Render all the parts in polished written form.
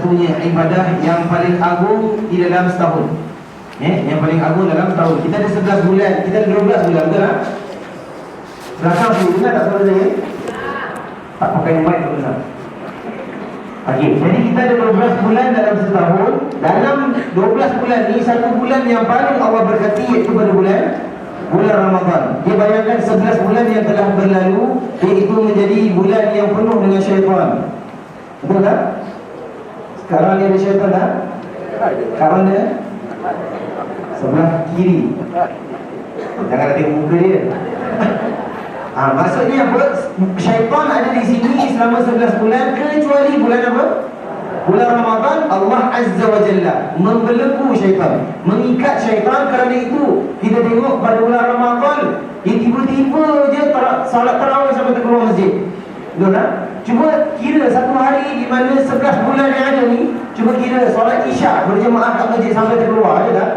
satu-satunya ibadah yang paling agung di dalam setahun. Yang paling agung dalam setahun. Kita ada 11 bulan, kita ada 12 bulan, betul tak? Belakang tu, dengar tak suara saya? Tak pakai mic tu benar. Okey, jadi kita ada 12 bulan dalam setahun. Dalam 12 bulan ni, satu bulan yang paling Allah berkati iaitu pada bulan Ramadan. Dia bayangkan 11 bulan yang telah berlalu, iaitu menjadi bulan yang penuh dengan syaitan. Betul tak? Sekarang ni ada syaitan tak? Sekarang dia sebelah kiri. Jangan ada tengok muka dia. Maksudnya apa? Syaitan ada di sini selama 11 bulan, kecuali bulan apa? Bulan Ramadan. Allah Azza wa Jalla membelenggu syaitan, mengikat syaitan. Kerana itu kita tengok pada bulan Ramadan, dia tiba-tiba je salat tarawih sampai terkeluar masjid. Betul tak? Cuba kira satu hari di mana 11 bulan yang ada ni, cuba kira solat isyak berjemaah kat masjid sampai terkeluar, ada tak?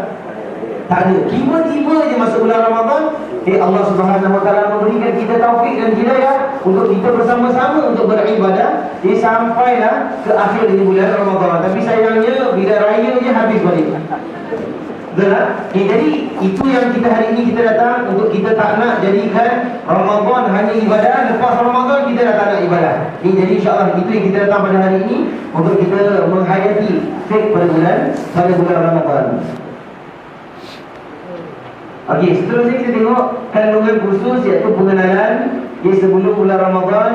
Tak ada. Tiba-tiba je masuk bulan Ramadan, Allah Subhanahu Wa Taala memberikan kita taufik dan hidayah untuk kita bersama-sama untuk beribadah. Sampailah ke akhir di bulan Ramadan. Tapi sayangnya bila raya je habis balik. Betul tak? Jadi itu yang kita hari ini kita datang untuk kita tak nak jadikan Ramadan hanya ibadah. Lepas Ramadan kita dah tak nak ibadah. Jadi insyaAllah itu yang kita datang pada hari ini untuk kita menghayati fake pada bulan Ramadan. Okey, seterusnya kita tengok kandungan khusus iaitu pengenalan. Sebelum bulan Ramadan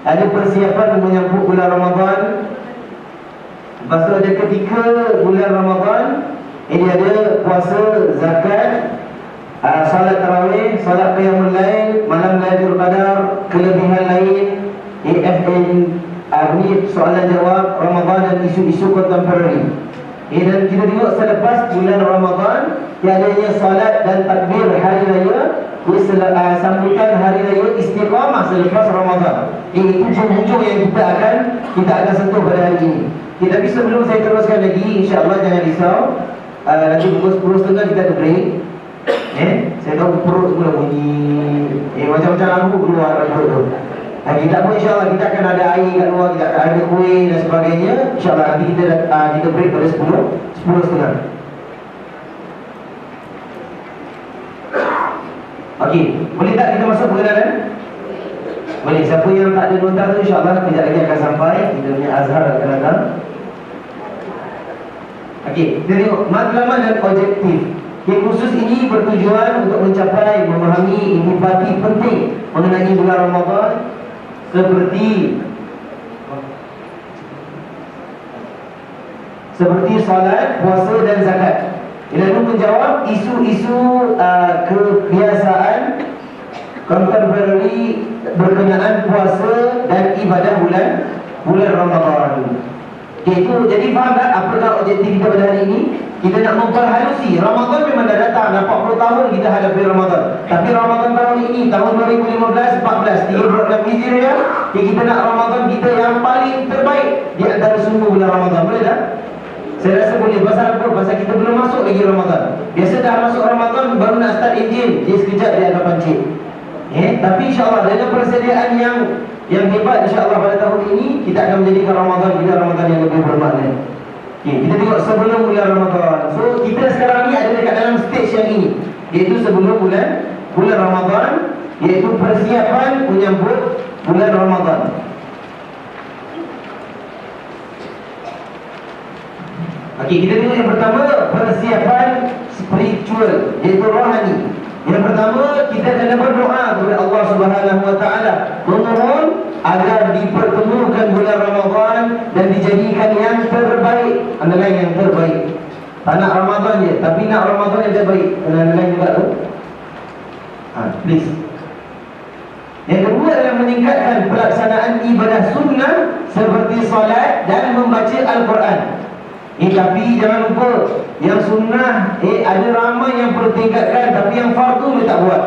ada persiapan menyambut bulan Ramadan. Lepas tu ada ketika bulan Ramadan ini ada puasa, zakat, salat tarawih, salat qiyamul lail, malam Lailatul Qadar, kelebihan lain, AFN, ini soalan jawab Ramadan dan isu-isu kontemporari. Dan kita tengok selepas bulan Ramadan tiadanya salat dan takbir hari raya, sambutan hari raya istiqamah selepas Ramadan. Itu hujung-hujung yang kita akan sentuh pada hari ini. Tapi sebelum saya teruskan lagi, insya-Allah jangan risau. Nanti pukul 10.30 kita ada break. Saya tahu perut mula bunyi, macam-macam lagu keluar dalam perut tu. Kita pun insya-Allah kita akan ada air kat luar, kita akan ada kuih dan sebagainya. Insya-Allah nanti kita break pada 10.30. Okey, boleh tak kita masuk pengenalan? Boleh. Siapa yang tak ada nota tu insya-Allah kejap lagi akan sampai. Kita punya Azhar akan datang. Okey, kita tengok matlamat dan objektif. Khusus ini bertujuan untuk mencapai memahami intisari penting mengenai bulan Ramadan seperti salat, puasa dan zakat. Lalu menjawab isu-isu kebiasaan kontemporari berkenaan puasa dan ibadah bulan Ramadan. Itu jadi faham tak apakah objektif kita pada hari ini? Kita nak memperhalusi Ramadan memang dah datang, dah 40 tahun kita hadapi Ramadan. Tapi Ramadan tahun ini, tahun 2015-14, 36 Hijriah, kita nak Ramadan kita yang paling terbaik di antara semua bulan Ramadan. Boleh tak? Saya rasa boleh. Pasal apa? Pasal kita belum masuk lagi Ramadan. Biasa dah masuk Ramadan baru nak start Injil, dia sekejap dia akan pancit. Tapi insya-Allah dengan persediaan yang hebat insya-Allah pada tahun ini kita akan menjadikan Ramadan yang lebih bermakna. Kita tengok sebelum bulan Ramadan. So kita sekarang ni ada dekat dalam stage yang ini, iaitu sebelum bulan Ramadan, iaitu persiapan menyambut bulan Ramadan. Okey, kita tengok yang pertama, persiapan spiritual, iaitu rohani. Yang pertama, kita kena berdoa kepada Allah Subhanahu Wa Taala, memohon agar dipertemukan bulan Ramadan dan dijadikan yang terbaik. Underline yang terbaik. Tak nak Ramadan je, tapi nak Ramadan yang terbaik. Underline juga tu. Please. Yang kedua adalah meningkatkan pelaksanaan ibadah sunnah seperti solat dan membaca Al-Quran. Tapi jangan lupa, yang sunnah ada ramai yang perlu tingkatkan, tapi yang fardu dia tak buat.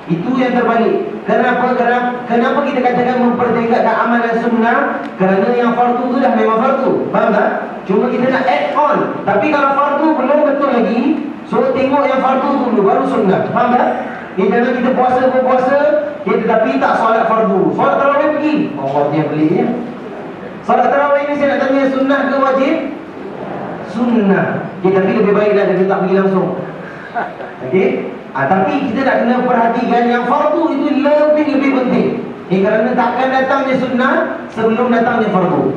Itu yang terbalik. Kenapa kita katakan mempertingkatkan amalan sunnah? Kerana yang fardu tu dah memang fardu. Faham tak? Cuma kita nak add on. Tapi kalau fardu belum betul lagi, so tengok yang fardu dulu baru sunnah. Faham tak? Jangan kita puasa, tetapi tak solat fardu. Solat tarawih pergi, Allah dia belinya. Salat tarawih ini saya nak tanya, sunnah ke wajib? Sunnah. Tapi lebih baiklah dia tak pergi langsung. Okey? Tapi kita nak kena perhatikan yang fardu itu lebih penting. Kerana takkan datangnya sunnah sebelum datangnya fardu.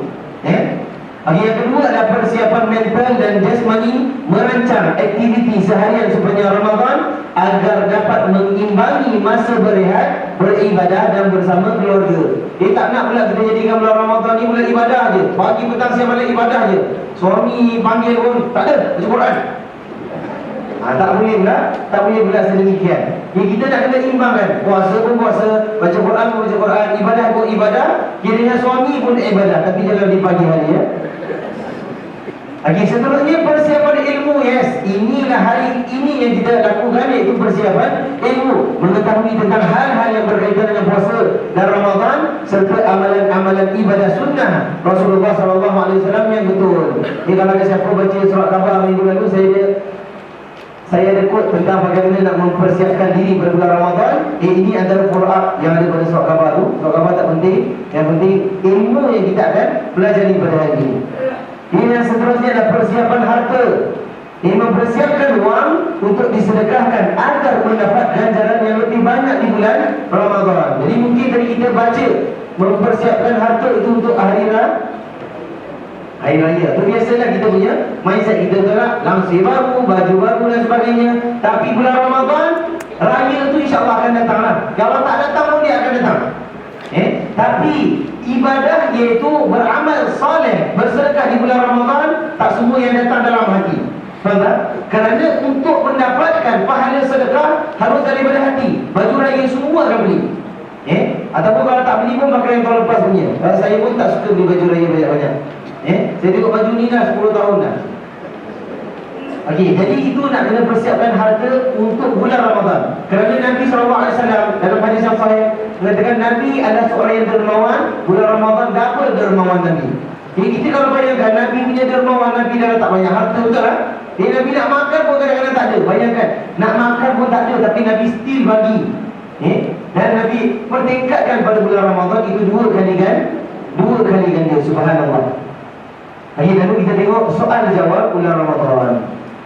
Yang kedua adalah persiapan mental dan jasmani, merancang aktiviti seharian sepanjang Ramadan agar dapat mengimbangi masa berehat, beribadah dan bersama keluarga. Tak nak pula kita jadikan bulan Ramadan ni bulan ibadah je. Pagi petang siang malam ibadah je. Suami panggil pun tak ada baca Quran. Tak boleh pula, tak boleh pula sedemikian. Kita nak kena imbangkan. Puasa pun puasa, baca Quran pun baca Quran, ibadah pun ibadah, kiranya suami pun ibadah, tapi jangan di pagi hari ya. Seterusnya persiapan ilmu. Inilah hari ini yang kita lakukan, iaitu persiapan ilmu, mengetahui tentang hal-hal yang berkaitan dengan puasa dan Ramadan serta amalan-amalan ibadah sunnah Rasulullah SAW yang betul. Kalau ada siapa baca surat khabar minggu lalu, saya ada quote tentang bagaimana nak mempersiapkan diri pada bulan Ramadan. Ini antara follow up yang ada pada surat khabar tu. Surat khabar tak penting, yang penting ilmu yang kita akan pelajari pada hari ini. Ini yang seterusnya adalah persiapan harta. Ini mempersiapkan wang untuk disedekahkan agar mendapat ganjaran yang lebih banyak di bulan Ramadan. Jadi mungkin tadi kita baca mempersiapkan harta itu untuk hari raya. Itu biasalah kita punya mindset kita tu lah, langsir baru, baju baru dan sebagainya. Tapi bulan Ramadan, raya tu insya-Allah akan datang lah. Kalau tak datang pun dia akan datang. Tapi ibadah iaitu beramal soleh, bersedekah di bulan Ramadan, tak semua yang datang dalam hati. Faham tak? Kerana untuk mendapatkan pahala sedekah harus daripada hati. Baju raya semua akan beli. Ataupun kalau tak beli pun pakai yang tahun lepas punya. Saya pun tak suka beli baju raya banyak-banyak. Saya tengok baju ni dah 10 tahun dah. Jadi itu nak kena persiapkan harta untuk bulan Ramadan. Kerana Nabi SAW dalam hadis yang sahih mengatakan Nabi adalah seorang yang dermawan. Bulan Ramadan double dermawan Nabi. Jadi kita kalau bayangkan Nabi punya dermawan, Nabi dah tak banyak harta, betul tak? Nabi nak makan pun kadang-kadang tak ada. Bayangkan, nak makan pun tak ada, tapi Nabi still bagi. Dan Nabi pertingkatkan pada bulan Ramadan itu dua kali ganda. Subhanallah. Lalu kita tengok soal jawab bulan Ramadan.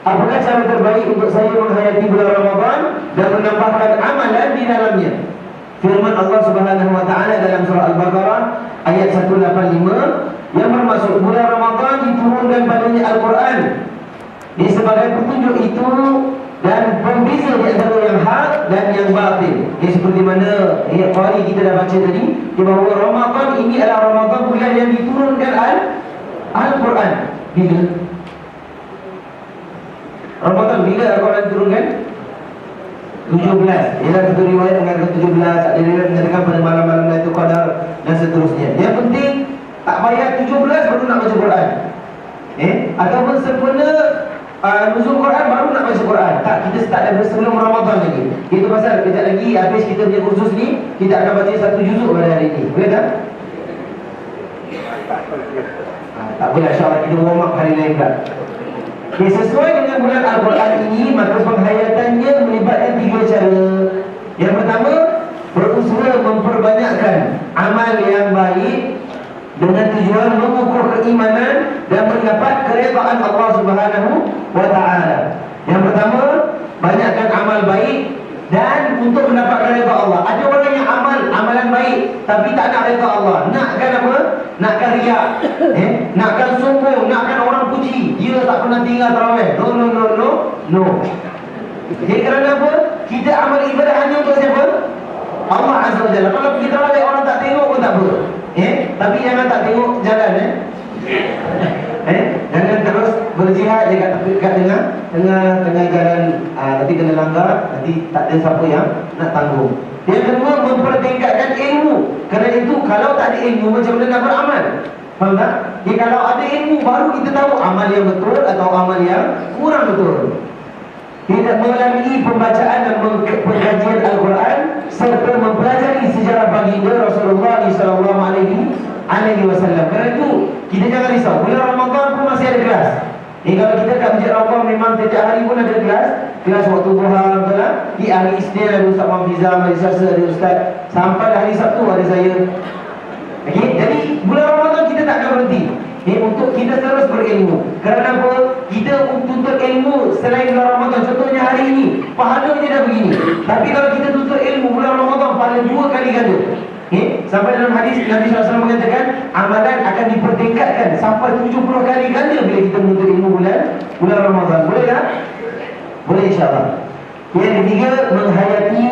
Apakah cara terbaik untuk saya menghayati bulan Ramadan dan menambahkan amalan di dalamnya? Firman Allah Subhanahu wa taala dalam surah Al-Baqarah ayat 185 yang bermaksud bulan Ramadan diturunkan padanya Al-Quran sebagai petunjuk itu dan pembeza di antara yang hak dan yang batil. Seperti mana qari kita dah baca tadi, bahawa Ramadan ini adalah Ramadan bulan yang diturunkan Al-Quran. Bila Ramadan bila Al-Quran diturunkan? 17. Ialah satu riwayat mengatakan 17, ada riwayat mengatakan pada malam-malam Lailatul Qadar dan seterusnya. Yang penting tak payah 17 baru nak baca Quran. Ataupun sempurna nuzul Quran baru nak baca Quran. Tak, kita start daripada sebelum Ramadan lagi. Itu pasal kejap lagi habis kita punya kursus ni, kita akan baca satu juzuk pada hari ini. Boleh tak? Tak boleh, insya-Allah kita warm up hari lain pula. Sesuai dengan bulan Al-Quran ini, maka penghayatannya melibatkan 3 cara. Yang pertama, berusaha memperbanyakkan amal yang baik dengan tujuan mengukur keimanan dan mendapat keredaan Allah Subhanahu wa taala. Yang pertama, banyakkan amal baik dan untuk mendapatkan redha Allah. Ada orang yang amalan baik tapi tak nak redha Allah. Nakkan apa? Nakkan riak. Nakkan sombong, nakkan orang puji. Dia tak pernah tinggal tarawih. No. Jadi kerana apa? Kita amal ibadah hanya untuk siapa? Allah Azza wa Jalla. Kalau kita tarawih orang tak tengok pun tak apa. Tapi jangan tak tengok jalan jangan terus berjihad dekat tengah jalan, nanti kena langgar, nanti tak ada siapa yang nak tanggung. Yang kedua, mempertingkatkan ilmu. Kerana itu kalau tak ada ilmu, macam mana nak beramal? Faham tak? Kalau ada ilmu, baru kita tahu amal yang betul atau amal yang kurang betul. Tidak melalui pembacaan dan pengkajian Al-Quran serta mempelajari sejarah baginda Rasulullah SAW. Kerana itu kita jangan risau, bulan Ramadan pun masih ada kelas. Kalau kita kat Masjid Rawdah memang setiap hari pun ada kelas waktu duha, betul tak? Di hari Isnin ada Ustaz Mahfizah, hari Selasa ada Ustaz, sampai hari Sabtu ada saya. Jadi bulan Ramadan kita tak akan berhenti. Untuk kita terus berilmu. Kerana apa? Kita tuntut ilmu selain bulan Ramadan. Contohnya hari ini, pahalanya dah begini. Tapi kalau kita tuntut ilmu bulan Ramadan, pahala 2 kali ganda. Sampai dalam hadis Nabi SAW mengatakan amalan akan dipertingkatkan sampai 70 kali ganda bila kita menuntut ilmu bulan Ramadan. Boleh tak? Boleh, insyaAllah. Yang ketiga, menghayati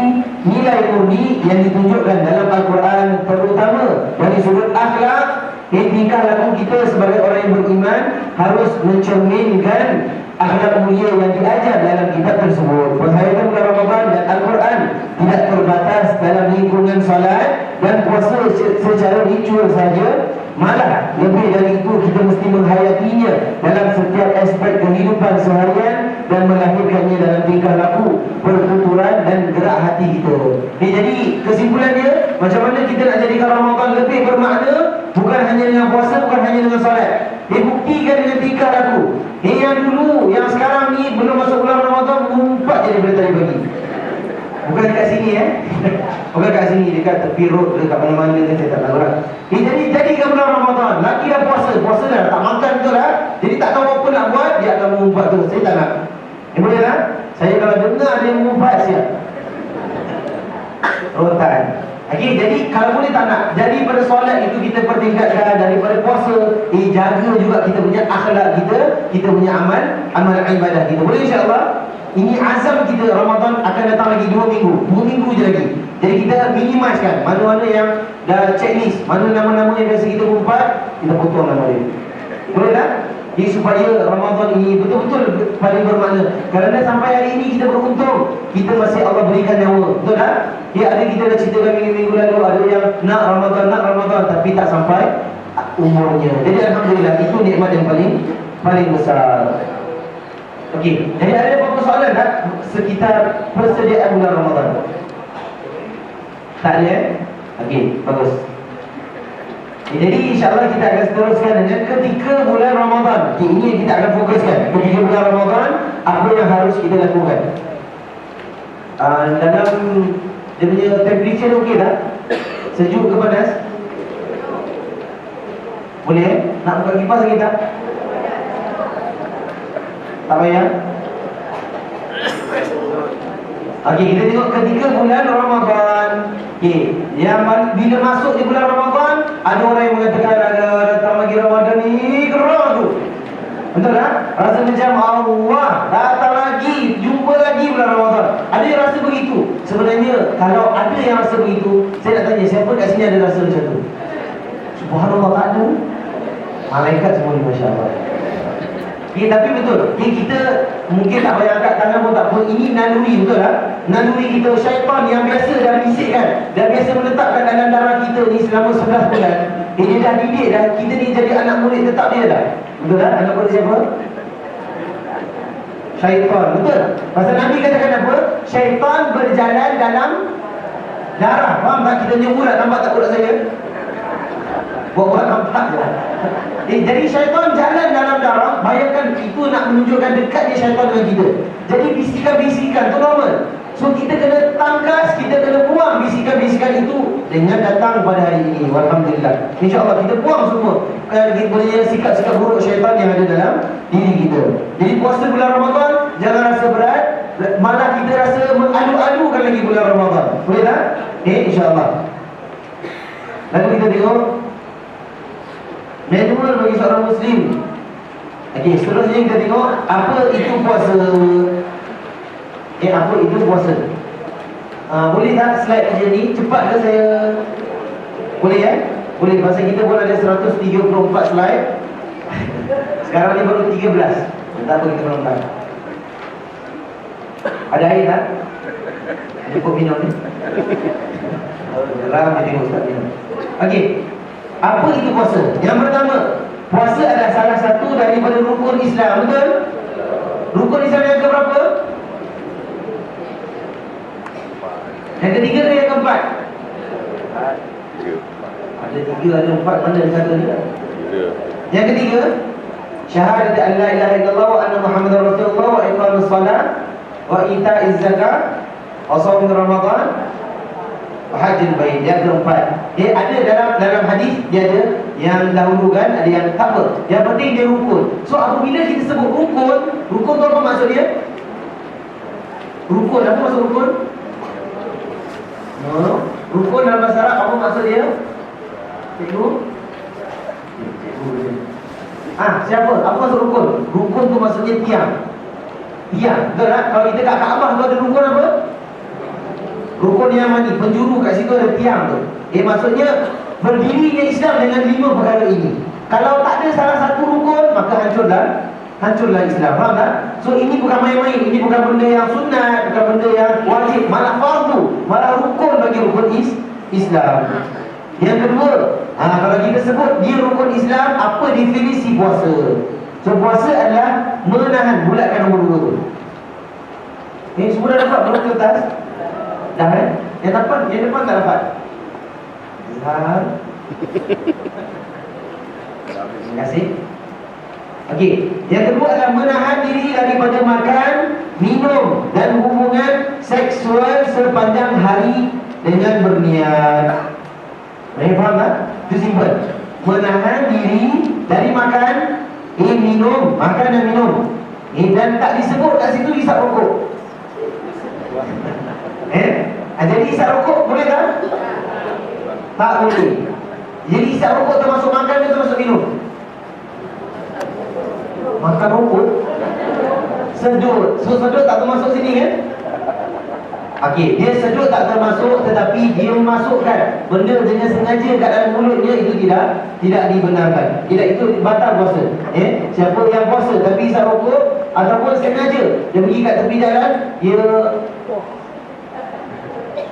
nilai murni yang ditunjukkan dalam Al-Quran, terutama dari sudut akhlak. Tingkah laku kita sebagai orang yang beriman harus mencerminkan akhlak mulia yang diajar dalam kitab tersebut. Penghayatan bulan Ramadan dan Al-Quran tidak terbatas dalam lingkungan salat dan puasa secara ritual saja. Malah lebih dari itu, kita mesti menghayatinya dalam setiap aspek kehidupan seharian dan melahirkannya dalam tingkah laku, pertuturan dan gerak hati kita. Jadi kesimpulannya, macam mana kita nak jadikan Ramadan lebih bermakna, bukan hanya dengan puasa, bukan hanya dengan solat. Buktikan dengan tingkah laku. Yang dulu, yang sekarang ni belum masuk bulan Ramadan, mengumpat je daripada tadi pagi. Bukan dekat sini bukan dekat sini, dekat tepi road, dekat mana-mana kan, saya tak tahu lah. Jadi ke bulan Ramadan, lagi dah puasa dah, tak makan betul lah. Jadi tak tahu apa nak buat, dia akan mengumpat tu. Saya tak nak. Boleh tak? Saya kalau dengar dia mengumpat, siap rontan. Jadi kalau boleh tak nak, daripada solat itu kita pertingkatkan, daripada puasa, jaga juga kita punya akhlak kita punya amal ibadah kita. Boleh, insyaAllah. Ini azam kita. Ramadan akan datang lagi 2 minggu 2 minggu je lagi. Jadi kita minimiskan mana-mana yang dah checklist, mana nama-nama yang biasa kita umpat, kita potong nama dia. Boleh tak? Jadi supaya Ramadan ini betul-betul paling bermakna. Kerana sampai hari ini kita beruntung, kita masih Allah berikan nyawa. Betul tak? Ada kita dah ceritakan minggu-minggu lalu, ada yang nak Ramadan tapi tak sampai umurnya. Jadi Alhamdulillah, itu nikmat yang paling besar. Okey, jadi ada beberapa soalan tak sekitar persediaan bulan Ramadan? Tak ada? Okey, bagus. Jadi insyaAllah kita akan teruskan dengan ketika bulan Ramadan. Ini yang kita akan fokuskan. Ketika bulan Ramadan, apa yang harus kita lakukan? Dalam dia punya temperature okey tak? Sejuk ke panas? Boleh? Nak buka kipas lagi tak? Tak payah? Okey, kita tengok ketika bulan Ramadan. Yang bila masuk di bulan Ramadan, ada orang yang mengatakan ada datang lagi Ramadan ni gerah tu. Betul tak? Rasa macam Allah datang lagi, jumpa lagi bulan Ramadan. Ada yang rasa begitu. Sebenarnya kalau ada yang rasa begitu, saya nak tanya, siapa kat sini ada rasa macam tu? Subhanallah, tak ada. Malaikat semua ni, masya-Allah. Tapi betul, kita mungkin tak payah angkat tangan pun tak apa. Ini naluri, betul tak? Naluri kita, syaitan yang biasa dah bisikkan, dah biasa menetapkan dalam darah kita ni selama 11 bulan. Dia dah didik dah, kita ni jadi anak murid tetap dia dah. Betul tak? Anak murid siapa? Syaitan, betul? Pasal Nabi katakan apa? Syaitan berjalan dalam darah. Faham tak? Kita punya urat, nampak tak urat saya? Buat nampak je. Jadi syaitan jalan dalam darah. Bayangkan, itu nak menunjukkan dekatnya syaitan dengan kita. Jadi bisikan-bisikan tu normal. So kita kena tangkas, kita kena buang bisikan-bisikan itu dengan datang pada hari ini. Alhamdulillah, InsyaAllah kita buang semua sikap-sikap buruk syaitan yang ada dalam diri kita. Jadi puasa bulan Ramadan jangan rasa berat, malah kita rasa mengalu-alukan lagi bulan Ramadan. Boleh tak? InsyaAllah. Lalu kita tengok manual bagi seorang Muslim. Okey, seterusnya kita tengok apa itu puasa. Apa itu puasa? Boleh tak slide macam ni? Cepat ke saya? Boleh ya? Boleh, pasal kita pun ada 134 slide. Sekarang ni baru 13. Tak apa, kita menonton. Ada air tak? Cukup minum ni. Dalam dia tengok Ustaz minum. Okey, apa itu puasa? Yang pertama, puasa adalah salah satu daripada rukun Islam. Betul? Rukun Islam yang keberapa? Yang ketiga ke yang keempat? Ada 3, ada 4, mana ada satu ni? Yang ketiga, syahadat an la ilaha illallah wa anna Muhammadar Rasulullah wa iqamus salat wa ita'iz zakat wa shaum Ramadan hajjul bait. Yang keempat, ada dalam hadis dia ada yang dahulu kan, ada yang tak apa. Yang penting dia rukun. So apabila kita sebut rukun tu apa maksud dia? Rukun, apa maksud rukun? Rukun dalam bahasa Arab apa maksud dia? Cikgu? Siapa? Apa maksud rukun? Rukun tu maksudnya tiang. Tiang, betul tak? Kalau kita kat Kaabah tu ada rukun apa? Rukun yang mani, penjuru kat situ ada tiang tu. Maksudnya berdirinya Islam dengan 5 perkara ini. Kalau tak ada salah satu rukun, maka hancurlah Islam. Faham tak? So ini bukan main-main. Ini bukan benda yang sunat, bukan benda yang wajib, malah fardu, malah rukun bagi rukun Islam. Yang kedua, kalau kita sebut dia rukun Islam, apa definisi puasa? So puasa adalah menahan, bulatkan nombor 2 tu. Semua dah dapat belum ke atas? Dah kan? Yang depan tak dapat. Terima kasih. Okey, yang kedua adalah menahan diri daripada makan, minum dan hubungan seksual sepanjang hari dengan berniat. Mereka faham tak? Itu simple. Menahan diri dari makan, minum, makan dan minum. Dan tak disebut kat situ hisap rokok. Jadi hisap rokok boleh tak? Tak boleh. Jadi hisap rokok termasuk makan dan termasuk minum. Makan rokok sedut. So sedut tak termasuk sini kan? Okey, dia sedut tak termasuk, tetapi dia memasukkan benda dengan sengaja kat dalam mulutnya, itu tidak dibenarkan. Tidak, itu batal puasa. Siapa yang puasa tapi hisap rokok ataupun sengaja dia pergi kat tepi jalan, dia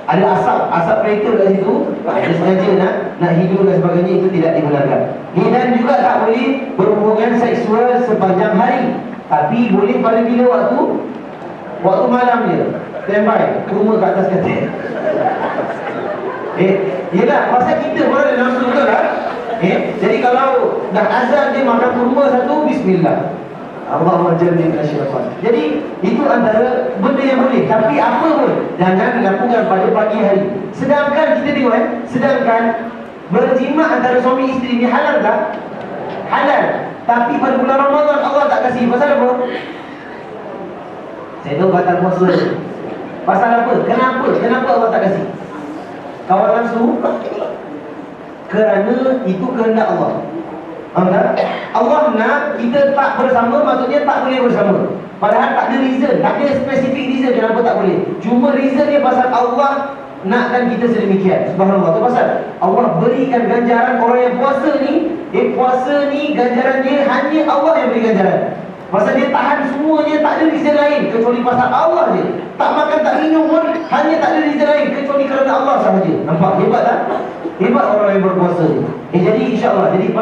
ada asap kereta kat situ, dia sengaja nak hidup dan sebagainya, itu tidak dibenarkan. Dan juga tak boleh berhubungan seksual sepanjang hari, tapi boleh pada bila waktu malam je. Standby, rumah kat atas katil. Yelah, pasal kita pun ada nafsu, betul tak? Jadi kalau dah azan dia makan kurma satu, bismillah, Allahumma jalni minasyaitan. Jadi itu antara benda yang boleh. Tapi apa pun jangan dilakukan pada pagi hari. Sedangkan kita tengok sedangkan berjima antara suami isteri ni halal tak? Halal. Tapi pada bulan Ramadan Allah tak kasih. Pasal apa? Saya tahu batal puasa. Pasal apa? Kenapa Allah tak kasih? Kawan nafsu? Kerana itu kehendak Allah. Allah nak kita tak bersama, maksudnya tak boleh bersama. Padahal tak ada reason, tak ada spesifik reason kenapa tak boleh. Cuma reason dia pasal Allah nakkan kita sedemikian. Subhanallah. Itu pasal Allah berikan ganjaran orang yang puasa ni. Puasa ni ganjarannya hanya Allah yang beri ganjaran. Pasal dia tahan semuanya, tak ada reason lain kecuali pasal Allah je. Tak makan, tak minum pun hanya tak ada reason lain kecuali kerana Allah sahaja. Nampak? Hebat tak? Hebat orang yang berpuasa ni. Jadi insyaAllah, jadi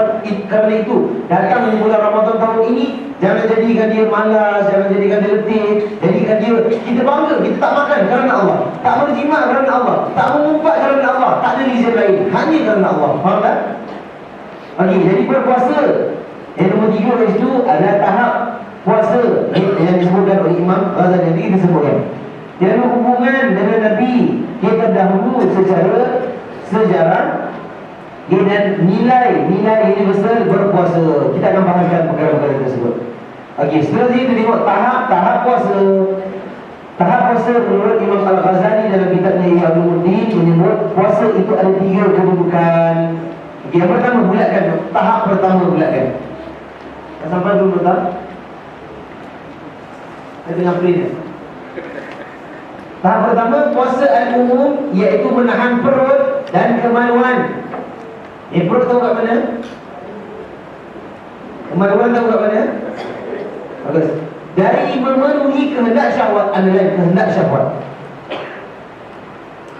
kerana itu datang di bulan Ramadan tahun ini, jangan jadikan dia malas, jangan jadikan dia letih. Jadikan dia, kita bangga, kita tak makan kerana Allah, tak berjimat kerana Allah, tak mengumpat kerana Allah, tak ada reason lain, hanya kerana Allah. Faham tak? Okey, jadi berpuasa yang nombor 3 itu adalah tahap puasa yang disebutkan oleh Imam Ghazali. Yang kita sebutkan yang hubungan dengan Nabi kita dahulu secara sejarah dan nilai universal berpuasa. Kita akan bahaskan perkara-perkara tersebut. Okey, seterusnya kita tengok tahap puasa. Tahap puasa menurut Imam Al-Ghazali dalam kitabnya Ihya Ulumuddin menyebut puasa itu ada 3 kedudukan. Okey, yang pertama bulatkan. Tahap pertama bulatkan. Sampai dulu tak? Saya tengah print. Tahap pertama puasa al-umum, iaitu menahan perut dan kemaluan. Perut tahu kat mana? Kemaluan tahu kat mana? Bagus. Dari memenuhi kehendak syahwat, adalah kehendak syahwat.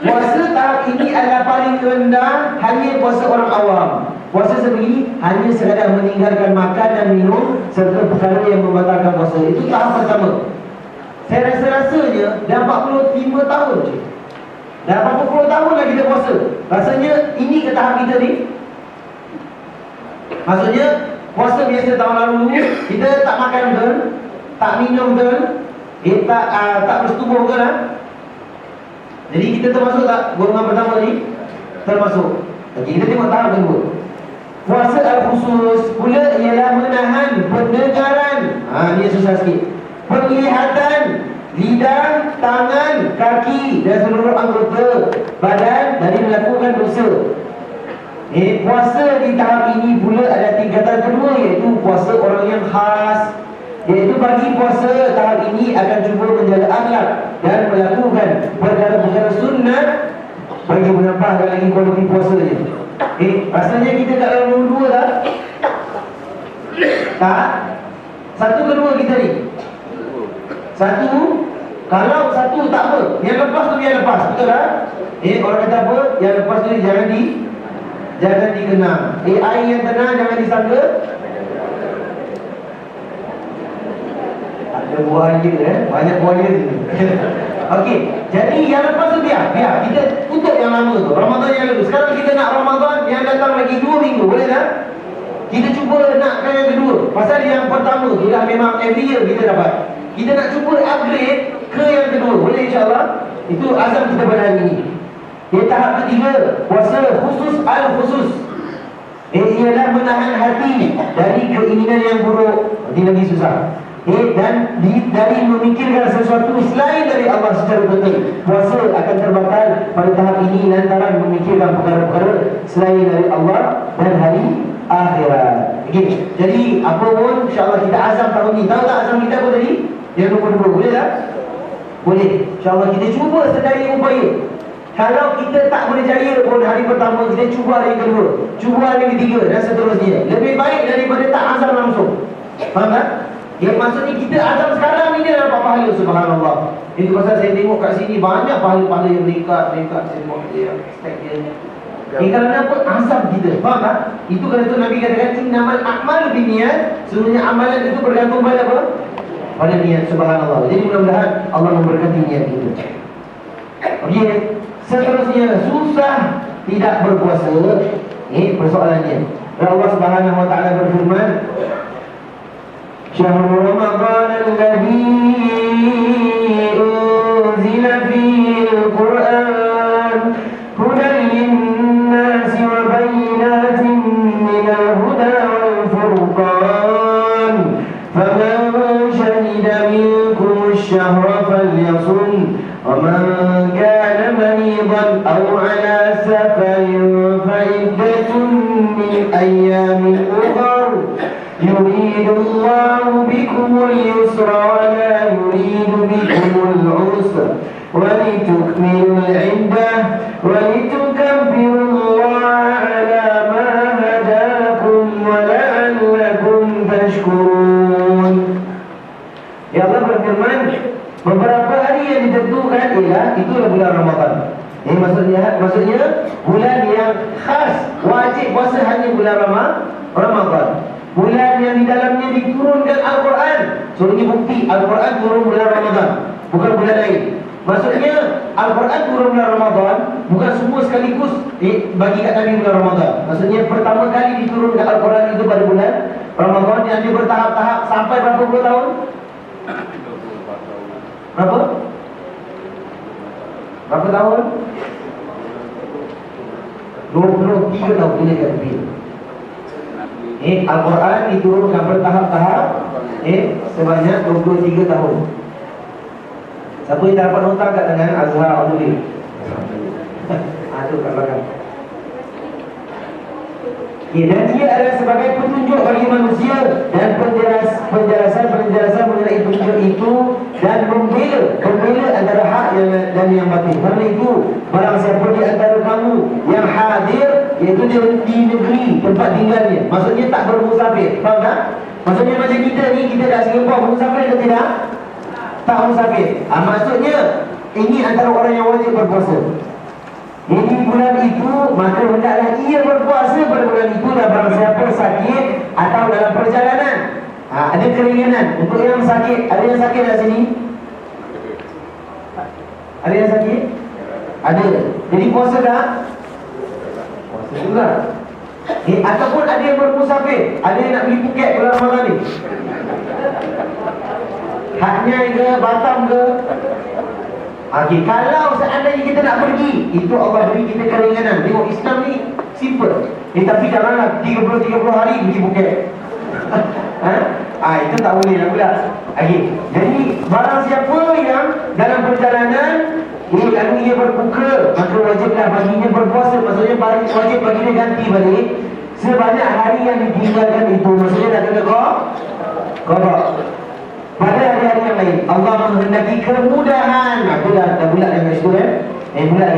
Puasa tahap ini adalah paling rendah, hanya puasa orang awam. Puasa sebegini hanya sekadar meninggalkan makan dan minum serta perkara yang membatalkan puasa. Itu tahap pertama. Saya rasa-rasanya dah 45 tahun je. Dah 40 tahun lah kita puasa. Rasanya ini ke tahap kita ni. Maksudnya puasa biasa tahun lalu kita tak makan ke, tak minum ke, tak bersetubuh ke lah. Jadi kita termasuk tak golongan pertama ni? Termasuk. Okey, kita tengok tahap kedua. Puasa al-khusus pula ialah menahan pendengaran. Ni susah sikit. Penglihatan, lidah, tangan, kaki dan seluruh anggota badan dari melakukan dosa. Puasa di tahap ini pula ada tingkatan kedua, iaitu puasa orang yang khas. Iaitu bagi puasa tahap ini akan cuba menjaga akhlak dan melakukan perkara-perkara sunnah bagi menambahkan lagi kualiti puasanya. Rasanya kita tak dalam nombor dua tak? Tak? Satu kedua kita ni? Satu? Kalau satu tak apa, yang lepas tu yang lepas, betul tak? Orang kata apa? Yang lepas tu jangan dikenang. Air yang tenang jangan disangka. Ada buaya banyak buaya sini. Okey, jadi yang lepas tu biar kita tutup yang lama tu, Ramadan yang lalu. Sekarang kita nak Ramadan yang datang lagi 2 minggu, boleh tak? Kita cuba nakkan yang kedua. Pasal yang pertama tu dah memang every year kita dapat. Kita nak cuba upgrade ke yang kedua, boleh insya-Allah? Itu azam kita pada hari ini. Tahap ketiga, puasa khusus al-khusus. Ialah menahan hati dari keinginan yang buruk. Ini lagi susah. Dan dari memikirkan sesuatu selain dari Allah secara betul. Puasa akan terbatal pada tahap ini lantaran memikirkan perkara-perkara selain dari Allah dan hari akhirat. Okay. Jadi apa pun insya-Allah kita azam tahun ni. Tahu tak azam kita apa tadi? Yang nombor 2, boleh tak? Boleh. InsyaAllah kita cuba sedaya upaya. Kalau kita tak berjaya pun hari pertama, kita cuba hari kedua, cuba hari ketiga dan seterusnya. Lebih baik daripada tak azam langsung. Faham tak? Yang maksudnya kita azam sekarang ni dia dapat pahala, subhanallah. Itu pasal saya tengok kat sini banyak pahala-pahala yang meningkat. Saya tengok dia stack dia. Kalau apa? Azam kita. Faham tak? Itu kerana tu Nabi katakan innamal a'malu binniyat. Sebenarnya amalan itu bergantung pada apa? Pada niat, subhanallah. Jadi mudah-mudahan Allah memberkati niat kita. Okey, seterusnya susah tidak berpuasa. Persoalannya. Allah Subhanahu wa taala berfirman, Syahrul Ramadan alladhi unzila fihi al-Qur'an hudan lin-nasi wa bayyinatin minal huda wal furqan faman shahida minkum ash-shahra falyasum wa man kana maridan aw ala safarin fa iddatun min ayyamin ukhra يريد الله بكم اليسر ولا يريد بكم العسر ولتكملوا العدة ولتكبروا الله على ما هداكم ولعلكم تشكرون. Ya Allah berfirman, beberapa hari yang ditentukan ialah itulah bulan Ramadan. Ini maksudnya bulan yang khas, wajib puasa hanya bulan Ramadan. Bulan yang di dalamnya diturunkan Al-Quran. So ini bukti Al-Quran turun bulan Ramadan, bukan bulan lain. Maksudnya Al-Quran turun bulan Ramadan, bukan semua sekaligus bagi kat Nabi bulan Ramadan. Maksudnya pertama kali diturunkan Al-Quran itu pada bulan Ramadan yang dia bertahap-tahap sampai berapa puluh tahun? Berapa? Berapa tahun? 23 tahun boleh kat Nabi. Al-Quran diturunkan bertahap-tahap sebanyak 23 tahun. Siapa yang dapat nota kat tangan Azhar Abdul? Itu kat belakang. Dan dia adalah sebagai petunjuk bagi manusia dan penjelasan mengenai petunjuk itu dan membela antara hak dan yang batil. Kerana itu barang siapa di antara kamu yang hadir, iaitu dia di negeri tempat tinggalnya, maksudnya tak bermusafir. Faham tak? Maksudnya macam kita ni, kita dah Singapura bermusafir ke tidak? Tak musafir. Maksudnya ini antara orang yang wajib berpuasa. Jadi bulan itu maka hendaklah ia berpuasa pada bulan itu. Dan barang siapa sakit atau dalam perjalanan, ada keringanan untuk yang sakit. Ada yang sakit kat sini? Ada yang sakit? Ada. Jadi puasa tak? Puasa juga. Ataupun ada yang bermusafir, ada yang nak pergi Phuket bulan Ramadan ni, Haknya ke Batam ke? Okey, kalau seandainya kita nak pergi, itu Allah beri kita keringanan. Tengok Islam ni simple. Tapi janganlah 30 hari pergi Phuket. Itu tak boleh lah pula. Okey, jadi barang siapa yang dalam perjalanan lalu ia berbuka, maka wajiblah baginya berpuasa. Maksudnya wajib baginya ganti balik sebanyak hari yang ditinggalkan itu. Maksudnya nak kena qada. Pada hari-hari yang lain Allah menghendaki kemudahan. Aku dah bulat dengan itu bulat.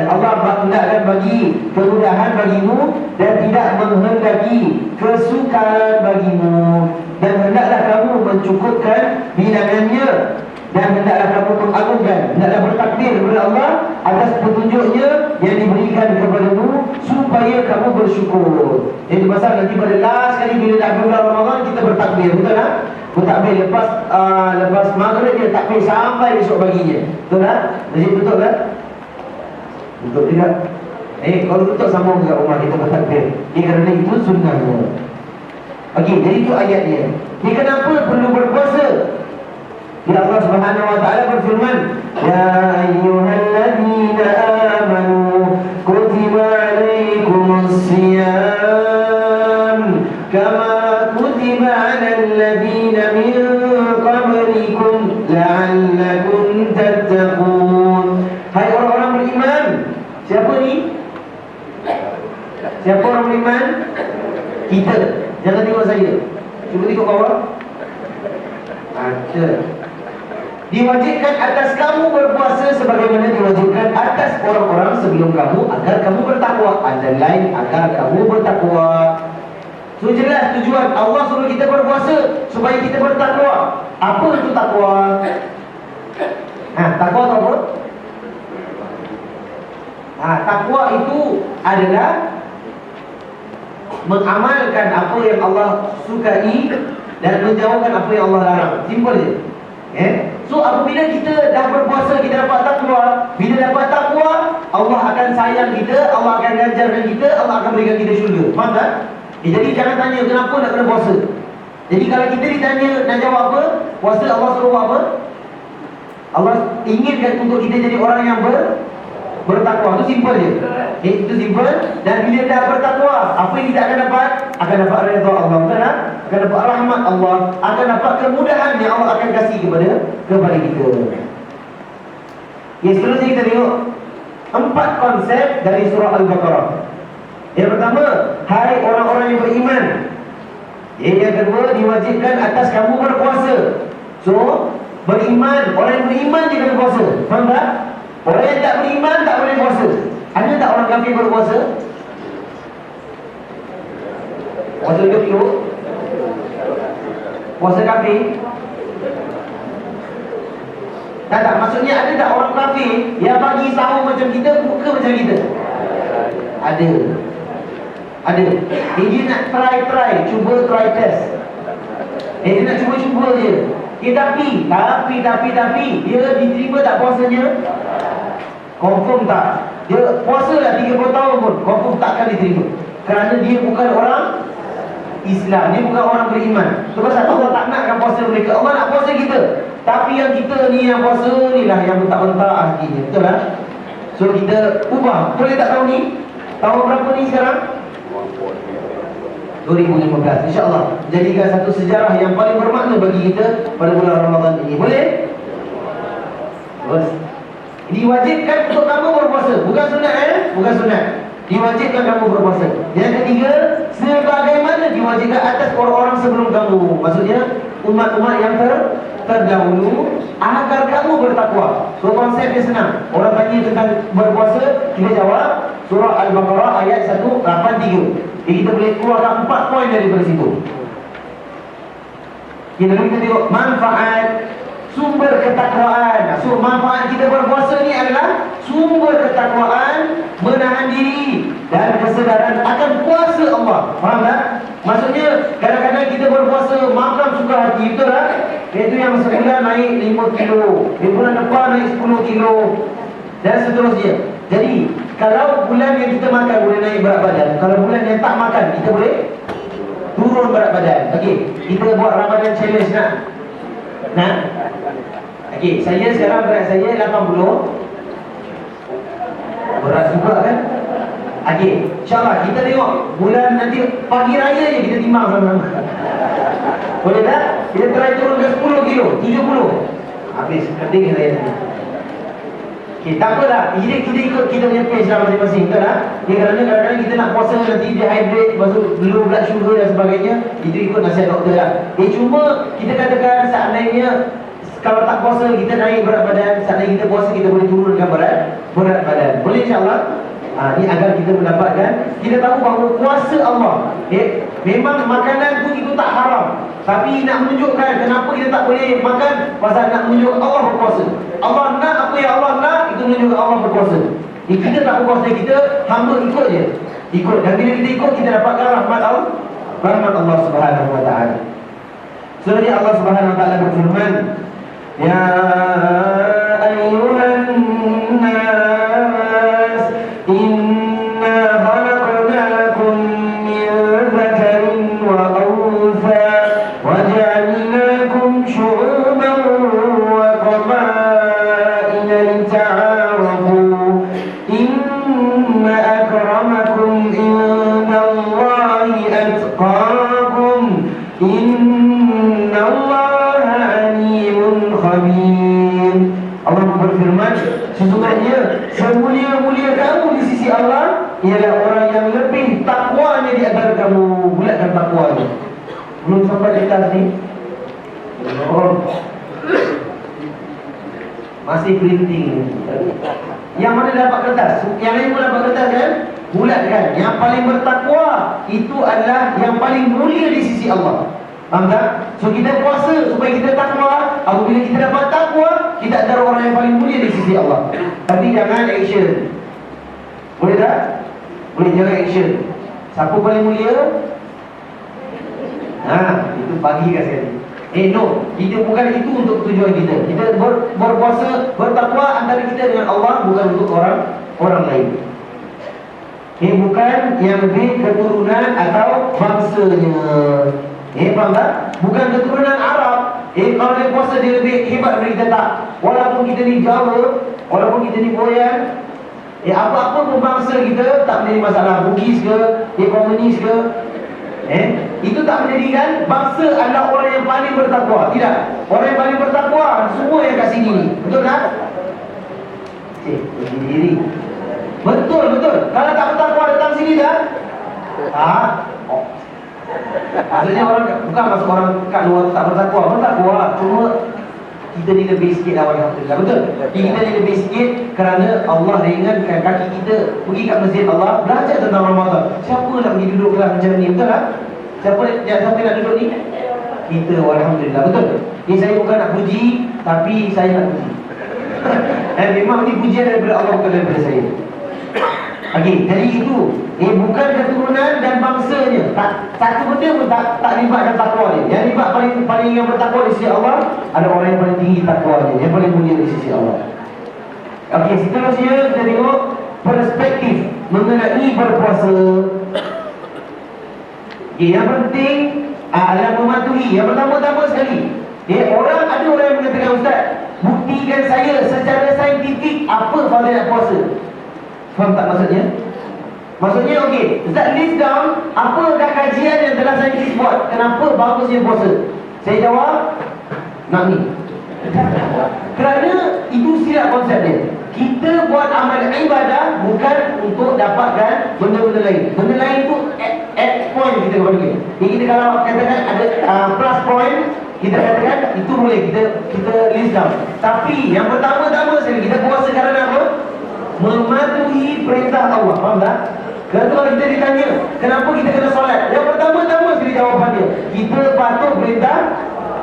Allah hendakkan bagi kemudahan bagimu dan tidak menghendaki kesukaran bagimu. Dan hendaklah kamu mencukupkan bilangannya, dan hendaklah kamu mengagungkan, hendaklah bertakbir kepada Allah atas petunjuknya yang diberikan kepadamu supaya kamu bersyukur. Jadi pasal nanti pada last kali bila dah bulan Ramadan kita bertakbir, betul tak? Bertakbir lepas maghrib dia takbir sampai esok paginya. Betul tak? Jadi betul tak? Betul tidak? Kalau betul sambung dekat rumah kita bertakbir. Kerana itu sunnahnya. Okey, jadi itu ayatnya. Ni kenapa perlu berpuasa? Ya Allah Subhanahu wa taala berfirman, ya ayyuhalladzina amanu kutiba alaikumus-shiyam kama kutiba 'alal ladzina min qablikum la'allakum tattaqun. Hai orang-orang beriman. Siapa ni? Siapa orang beriman? Kita. Jangan tengok saya. Cuba tengok bawah. Ada. Diwajibkan atas kamu berpuasa sebagaimana diwajibkan atas orang-orang sebelum kamu agar kamu bertakwa. Ada lain agar kamu bertakwa. So jelas tujuan Allah suruh kita berpuasa supaya kita bertakwa. Apa itu takwa? Takwa tu apa? Takwa itu adalah mengamalkan apa yang Allah sukai dan menjauhkan apa yang Allah larang. Simple je. So apabila kita dah berpuasa, kita dapat takwa. Bila dapat takwa, Allah akan sayang kita, Allah akan ganjarkan kita, Allah akan berikan kita syurga. Faham tak? Jadi jangan tanya kenapa nak kena puasa. Jadi kalau kita ditanya nak jawab apa, puasa Allah suruh buat apa? Allah inginkan untuk kita jadi orang yang bertakwa. Itu simple je. Itu simple. Dan bila dah bertakwa, apa yang kita akan dapat? Akan dapat redha Allah, betul tak? Akan dapat rahmat Allah, akan dapat kemudahan yang Allah akan kasih kepada kita. Seterusnya kita tengok 4 konsep dari surah Al-Baqarah. Yang pertama, hai orang-orang yang beriman. Yang kedua, diwajibkan atas kamu berpuasa. So, beriman, orang yang beriman dia kena puasa. Faham tak? Orang yang tak beriman tak boleh puasa. Ada tak orang kafir berpuasa? Puasa hidup? Puasa kafir? Tak, maksudnya ada tak orang kafir yang pagi sahur macam kita, buka macam kita? Ada. Dia nak try, cuba try test. Dia nak cuba je. Tapi dia diterima tak puasanya? Confirm tak? Dia puasa dah 30 tahun pun confirm tak akan diterima. Kerana dia bukan orang Islam, dia bukan orang beriman. Sebab Allah tak nakkan puasa mereka. Allah nak puasa kita. Tapi yang kita ni yang puasa ni lah yang bentak-bentak akhirnya. Betul tak? So kita ubah. Boleh tak tahun ni? Tahun berapa ni sekarang? 2015. InsyaAllah jadikan satu sejarah yang paling bermakna bagi kita pada bulan Ramadan ini. Boleh? Diwajibkan untuk kamu berpuasa. Bukan sunat Bukan sunat. Diwajibkan kamu berpuasa. Yang ketiga, sebagaimana diwajibkan atas orang-orang sebelum kamu. Maksudnya umat-umat yang terdahulu agar kamu bertakwa. So konsepnya senang. Orang tanya tentang berpuasa, kita jawab surah Al-Baqarah ayat 183. Jadi kita boleh keluarkan 4 poin daripada situ. Kita tengok manfaat sumber ketakwaan. So manfaat kita berpuasa ni adalah sumber ketakwaan, menahan diri dan kesedaran akan kuasa Allah. Faham tak? Maksudnya kadang-kadang kita berpuasa makan suka hati, betul tak? Itu yang sebulan naik 5 kilo, di bulan depan naik 10 kilo dan seterusnya. Jadi kalau bulan yang kita makan boleh naik berat badan, kalau bulan yang tak makan kita boleh turun berat badan. Okey, kita buat Ramadan challenge nak? Okey, saya sekarang berat saya 80. Berat juga kan? Okey, insyaAllah kita tengok bulan nanti pagi raya je kita timbang sama-sama. Boleh tak? Kita try turun ke 10 kilo, 70. Habis, kerding saya nanti. Okay, tak apalah. Kita ikut kita punya pace lah masing-masing, betul tak? Kerana kadang-kadang kita nak puasa nanti dehydrate, lepas tu low blood sugar dan sebagainya. Itu ikut nasihat doktor lah. Cuma kita katakan seandainya kalau tak puasa kita naik berat badan, seandainya kita puasa kita boleh turunkan berat badan. Boleh insyaAllah? Ini agar kita mendapatkan, kita tahu bahawa kuasa Allah. Memang makanan tu itu tak haram, tapi nak menunjukkan kenapa kita tak boleh makan, pasal nak menunjukkan Allah berkuasa. Allah nak apa yang Allah nak, itu menunjukkan Allah berkuasa. Kita tak berkuasa, kita hamba ikut je. Ikut, dan bila kita ikut, kita dapatkan rahmat Allah Subhanahu Wa Taala. Sebenarnya Allah Subhanahu Wa Taala berfirman, Ya ayyuhan nas, inna khalaqnakum min dhakarin wa untha wa ja'alnakum syu'uban wa qabaila lita'arafu inna akramakum indallahi atqakum innallaha alimun khabir. Allah berfirman, sesungguhnya semulia-mulia kamu di sisi Allah ialah orang yang lebih takwanya di antara kamu. Bulatkan takwanya. Belum sampai di atas ni. Masih printing. Yang mana dapat kertas? Yang lain pun dapat kertas kan? Bulatkan. Yang paling bertakwa itu adalah yang paling mulia di sisi Allah. Faham tak? So kita puasa supaya kita takwa. Apabila kita dapat takwa, kita adalah orang yang paling mulia di sisi Allah. Tapi jangan action. Boleh tak? Boleh, jangan action. Siapa paling mulia? Itu pagi kan sekali. No, kita bukan itu untuk tujuan kita. Kita berpuasa, bertakwa antara kita dengan Allah, bukan untuk orang lain. Bukan yang lebih keturunan atau bangsanya. Faham tak? Bukan keturunan Arab. Kalau dia puasa dia lebih hebat dari kita, tak. Walaupun kita ni Jawa, walaupun kita ni Boyan, apa-apa pun bangsa kita tak menjadi masalah. Bugis ke, komunis ke, itu tak menjadikan bangsa adalah orang yang paling bertakwa. Tidak. Orang yang paling bertakwa semua yang kat sini ni. Betul tak? Diri. Betul. Kalau tak bertakwa datang sini dah. Maksudnya orang bukan masuk orang kat luar tak bertakwa. Bertakwa, cuma kita ni lebih sikit lah, alhamdulillah. Betul? Kita ni lebih sikit kerana Allah ringankan kaki kita pergi kat masjid Allah, belajar tentang Ramadan. Siapa nak pergi duduk kelas macam ni? Betul tak? Siapa nak duduk ni? Kita, alhamdulillah. Betul? Ni saya bukan nak puji, tapi saya nak puji. Memang ni pujian daripada Allah, bukan daripada saya. Okey, jadi itu bukan keturunan dan bangsanya. Satu benda pun tak libatkan takwa dia. Yang libat paling yang bertakwa di sisi Allah ada orang yang paling tinggi takwanya, yang paling mulia di sisi Allah. Okey, seterusnya kita tengok perspektif mengenai berpuasa. Yang penting adalah mematuhi. Yang pertama sekali, ada orang yang mengatakan, Ustaz, buktikan saya secara saintifik apa fadilat puasa. Faham tak maksudnya? Maksudnya okey, Ustaz list down apakah kajian yang telah saya buat, kenapa bagusnya puasa. Saya jawab, nak ni. Kerana itu silap konsep dia. Kita buat amal ibadah bukan untuk dapatkan benda-benda lain. Benda lain tu add point kita kepada dia. Jadi kita kalau katakan ada plus point, kita katakan itu boleh kita list down. Tapi yang pertama-tama sekali kita puasa kerana apa? Mematuhi perintah Allah. Faham tak? Kalau kita ditanya kenapa kita kena solat, yang pertama-tama sekali jawapan dia, kita patuh perintah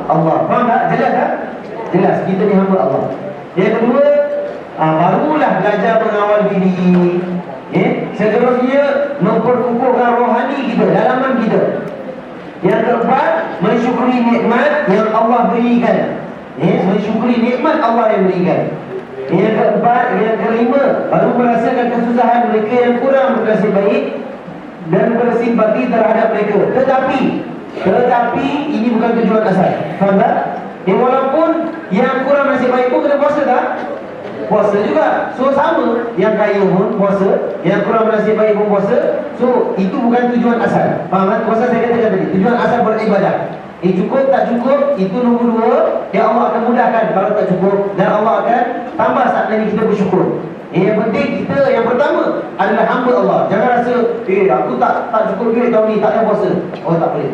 Allah. Faham tak? Jelas tak? Jelas, kita ni hamba Allah. Yang kedua, barulah belajar mengawal diri. Seterusnya memperkukuhkan rohani kita, dalaman kita. Yang keempat, mensyukuri nikmat yang Allah berikan. Mensyukuri nikmat Allah yang berikan. Yang keempat, yang kelima, baru merasakan kesusahan mereka yang kurang bernasib baik dan bersimpati terhadap mereka. Tetapi ini bukan tujuan asal. Faham tak? Walaupun yang kurang nasib baik pun kena puasa tak? puasa juga. So sama, yang kaya pun puasa, yang kurang bernasib baik pun puasa. So itu bukan tujuan asal. Faham kan? Puasa saya katakan tadi, tujuan asal beribadah. Cukup tak cukup, itu nombor dua. Yang Allah akan mudahkan kalau tak cukup, dan Allah akan tambah saat ini kita bersyukur. Yang penting kita yang pertama adalah hamba Allah. Jangan rasa aku tak cukup duit tahun ni, tak payah puasa. Oh tak boleh.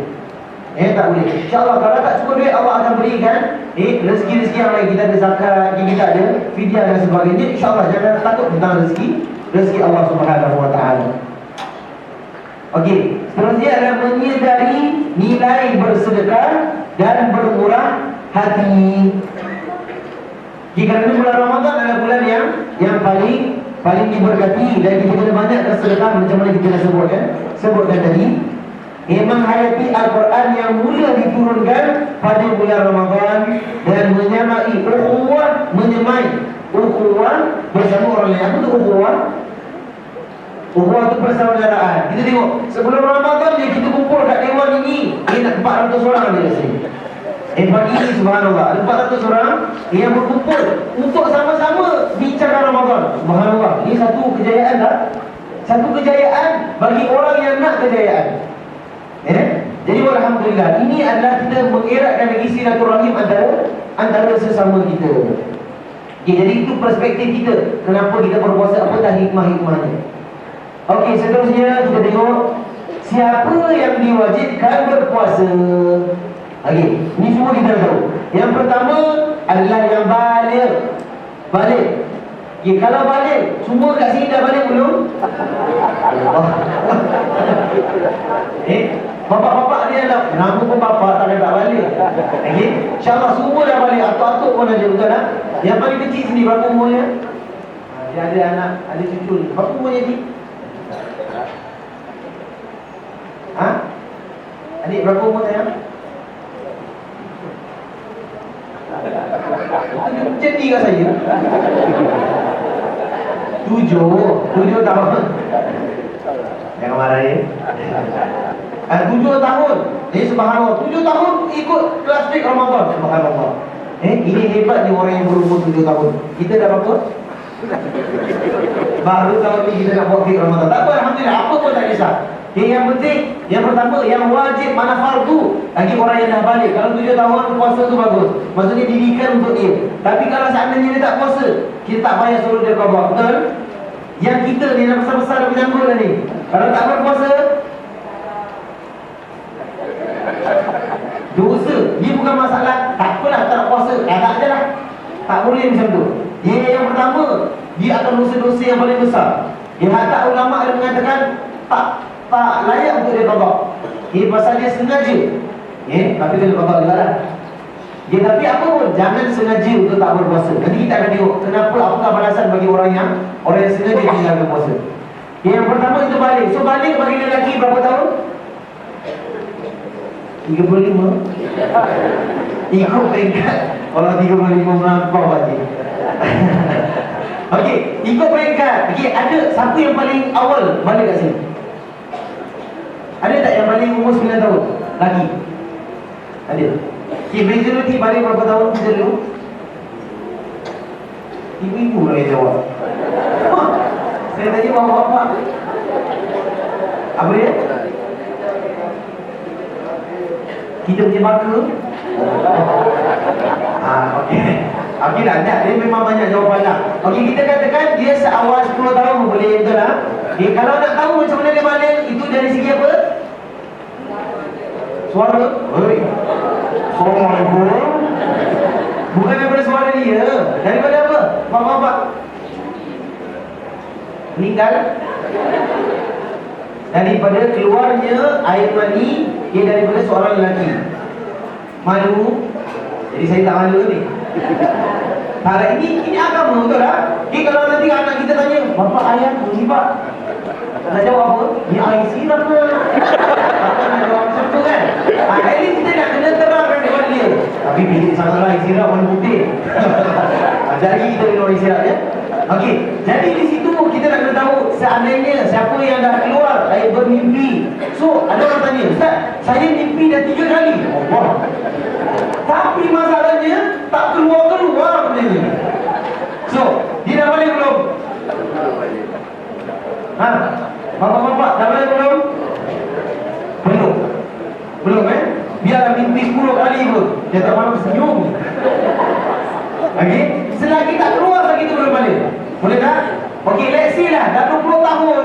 Tak boleh. InsyaAllah kalau tak cukup duit, Allah akan berikan rezeki-rezeki yang lain. Kita ada zakat, kita ada fidyah dan sebagainya. InsyaAllah jangan takut tentang rezeki Allah Subhanahu Wa Taala. Okey, seterusnya adalah menyedari nilai bersedekah dan bermurah hati. Kerana bulan Ramadan adalah bulan yang paling diberkati, dan kita kena banyak bersedekah macam mana kita dah sebutkan tadi. Menghayati Al-Quran yang mula diturunkan pada bulan Ramadan, dan menyamai ukhuwah, menyemai ukhuwah bersama orang lain. Apa tu ukhuwah? Ukhuwah tu persaudaraan. Kita tengok sebelum Ramadan dia kita kumpul kat dewan ini, nak 400 orang dia sini. Pagi ini subhanallah ada 400 orang yang berkumpul untuk sama-sama bincangkan Ramadan. Subhanallah, ini satu kejayaan tak? Satu kejayaan bagi orang yang nak kejayaan. Jadi alhamdulillah, ini adalah kita mengeratkan lagi silaturahim antara sesama kita. Jadi itu perspektif kita. Kenapa kita berpuasa, apatah hikmah-hikmahnya. Okey, seterusnya kita tengok siapa yang diwajibkan berpuasa. Okey, ini semua kita tahu. Yang pertama adalah yang baligh. Okey, kalau balik, semua kat sini dah balik belum? Bapak-bapak dia dah, nama pun bapak tak balik. Okey, insya-Allah semua dah balik. Atuk-atuk pun ada, betul tak? Yang paling kecil sini berapa umurnya? Dia ada anak, ada cucu ni. Berapa umurnya ni? Adik berapa umur saya? Macam ni kat saya. 7 tahun. Jangan marah ya. 7 tahun. Subhanallah, 7 tahun ikut kelas fik Ramadan. Subhanallah. Ini hebat ni orang yang berumur 7 tahun. Kita dah berapa? Baru tahun ni kita nak buat fik Ramadan. Tak apa, alhamdulillah, apa pun tak kisah. Yang penting, yang pertama, yang wajib mana fardu lagi orang yang dah balik. Kalau 7 tahun puasa tu bagus, maksudnya didikan untuk dia. Tapi kalau seandainya dia tak puasa, kita tak payah suruh dia qada. Betul? Yang kita ni yang besar-besar dah berjanggut dah ni, kalau tak berpuasa, dosa. Dia bukan masalah tak apalah tak nak puasa, tak je lah, tak boleh macam tu. Yang pertama, dia akan dosa-dosa yang paling besar. Yang hatta ulama ada mengatakan tak layak untuk dia qada. Pasal dia sengaja. Tapi dia qada juga lah. Tapi apa pun, jangan sengaja untuk tak berpuasa. Nanti kita akan tengok kenapa, apakah balasan bagi orang yang sengaja tinggalkan puasa. Yang pertama itu balik. So balik bagi lelaki berapa tahun? 35. Ikut peringkat. Kalau 35 melampau lagi. Okey, ikut peringkat. Okey, ada siapa yang paling awal balik kat sini? Ada tak yang paling umur 9 tahun? Lagi? Ada. Okey, majoriti balik berapa tahun kita dulu? Ibu-ibu lah yang jawab. Saya tadi bapak-bapak. Apa dia? Kita punya baka. Okey lah, dia memang banyak jawapan lah. Okey, kita katakan dia seawal 10 tahun boleh, betul lah. Kalau nak tahu macam mana dia balik, itu dari segi apa? Suara. Assalamualaikum. Bukan daripada suara dia. Daripada apa? Bapak-bapak meninggal. Daripada keluarnya air mani daripada seorang lelaki. Malu. Jadi saya tak malu ni. Ini agama, betul tak? Kalau nanti anak kita tanya, bapak ayah musibah, nak jawab apa? Ni air sirap ke? Nak jawab macam tu kan? At least kita nak kena terangkan kepada dia. Tapi pilih salah air sirap warna putih. Jadi kita kena air sirap ya. Okey, jadi di situ kita nak kena tahu seandainya siapa yang dah keluar air bermimpi. So ada orang tanya, Ustaz, saya mimpi dah 3 kali. Allah. Tapi masalahnya tak keluar benda ni. So dia Okey, selagi tak keluar lagi tu boleh balik. Boleh tak? Okey, let's see lah, dah 20 tahun.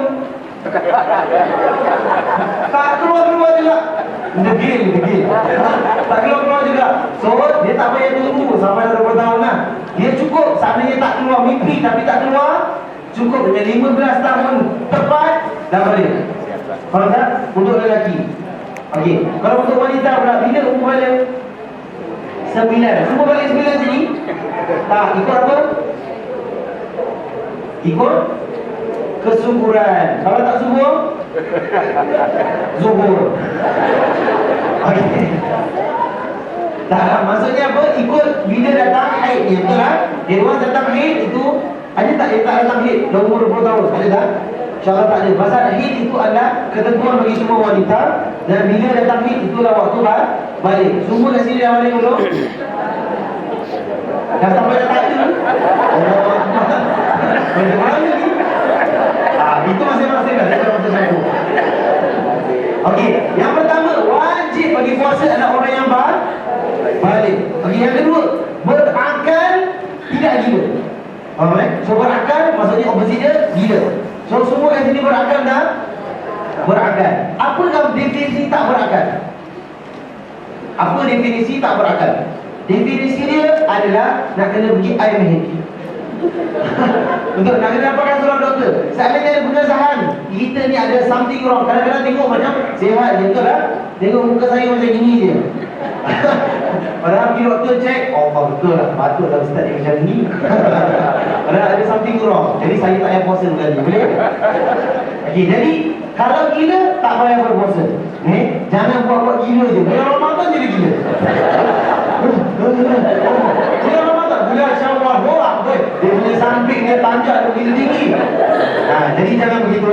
Tak keluar juga. Degil. Tak keluar juga. So, dia tak payah tunggu sampai 20 tahun lah. Dia cukup, seandainya tak keluar mimpi tapi tak keluar, cukup dengan 15 tahun tepat, dah balik. Kalau tak, untuk lelaki. Okey, kalau untuk wanita pula, bila umur balik? 9. Semua balik 9 sini? Tak, ikut apa? Ikut kesuburan. Kalau tak subur, zuhur. Okey. Tak, maksudnya apa? Ikut bila datang haid ni, betul tak? Dewan datang haid itu ada tak datang haid dalam umur 20 tahun? Ada tak? InsyaAllah tak ada. Pasal haid itu adalah ketentuan bagi semua wanita. Dan bila datang haid itulah waktu balik. Semua kat sini dah balik dulu. Dah sampai dah tak ada. Bagaimana ni? Itu masing-masing dah. Okey, yang pertama, wajib bagi puasa adalah orang yang balik. Okey, yang kedua, berakal tidak gila. Faham? So berakal maksudnya opposite dia gila. So semua kat sini berakal dah? Berakal. Apa definisi tak berakal? Apa definisi tak berakal? Definisi dia adalah nak kena pergi IMH. Untuk nak kena dapatkan surat doktor. Seandainya ada pengesahan kita ni ada something wrong. Kadang-kadang tengok macam sihat je, betul tak? Tengok muka saya macam gini je. Padahal pergi doktor check, oh betul lah, patutlah ustaz dia macam ni. Padahal ada something wrong. Jadi saya tak payah puasa kali. Boleh? Okey, jadi kalau gila tak payah berpuasa. Jangan buat-buat gila je. Bulan Ramadan jadi gila. Bulan Ramadan, bulan Syawal, borak betul. Dia punya samping dia tanjak begitu tinggi. Jadi jangan begitu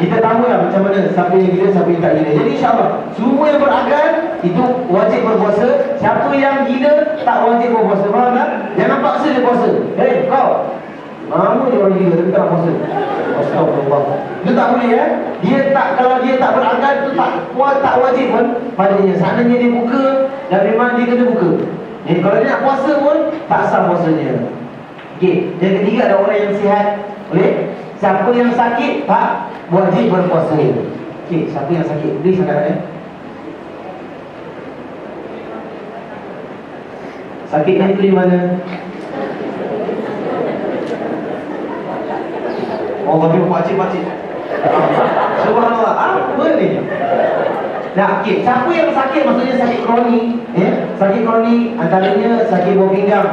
kita tahulah macam mana siapa yang gila, siapa yang tak gila. Jadi insyaAllah semua yang berakal itu wajib berpuasa. Siapa yang gila tak wajib berpuasa. Faham tak? Jangan paksa dia puasa. Kau mana dia orang gila tapi tak nak puasa. Astagfirullah. Itu tak boleh Dia tak, kalau dia tak berakal tu tak wajib pun padanya. Seandainya dia buka dan memang dia kena buka. Jadi kalau dia nak puasa pun tak sah puasanya. Okey, yang ketiga ada orang yang sihat. Boleh? Siapa yang sakit tak wajib berpuasa. Okey, siapa yang sakit? Please angkat. Sakitnya itu di mana? Oh, bagi pakcik-pakcik. Subhanallah. Apa ni? Nah, okey, siapa yang sakit maksudnya sakit kronik, sakit kronik antaranya sakit buah pinggang,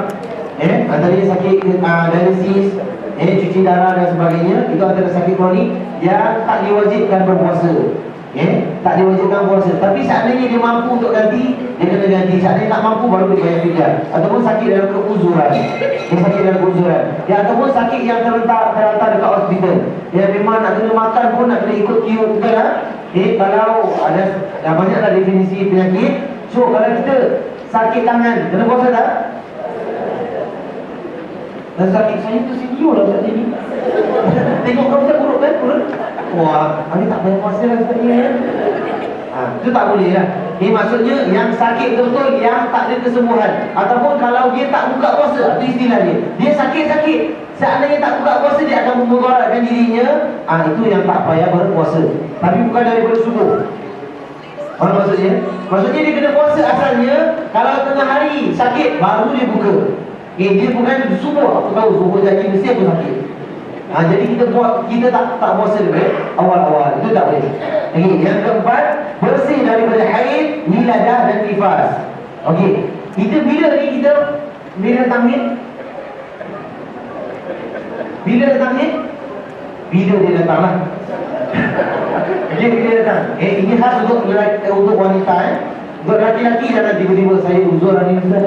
antaranya sakit dialisis, cuci darah dan sebagainya, itu antara sakit kronik yang tak diwajibkan berpuasa. Tak diwajibkan puasa. Tapi seandainya dia mampu untuk ganti, dia kena ganti. Seandainya tak mampu baru dia bayar fidyah. Ataupun sakit dalam keuzuran. Dia sakit dalam keuzuran. Ataupun sakit yang terlantar dekat hospital. Memang nak kena makan pun nak kena ikut queue, betul tak? Kalau ada banyaklah definisi penyakit. So kalau kita sakit tangan, kena puasa tak? Dan sakit saya tu sini lah kat sini. Tengok kau macam buruk kan? Wah, ini tak payah puasa lah kat sini. Itu tak boleh lah. Maksudnya yang sakit betul-betul yang tak ada kesembuhan. Ataupun kalau dia tak buka puasa, itu istilah dia. Dia sakit-sakit, seandainya tak buka puasa dia akan memudaratkan dirinya. Itu yang tak payah berpuasa. Tapi bukan daripada subuh. Apa maksudnya? Maksudnya dia kena puasa asalnya kalau tengah hari sakit baru dia buka. Dia bukan subuh. Aku tahu subuh jadi mesti aku sakit. Jadi kita tak puasa dulu awal-awal. Itu tak boleh. Yang keempat, bersih daripada haid, wiladah dan nifas. Okey. Kita bila datang haid? Bila datang haid? Bila dia datang lah. Bila datang. Ini khas untuk wanita. Untuk laki-laki jangan tiba-tiba saya uzur hari ni Ustaz.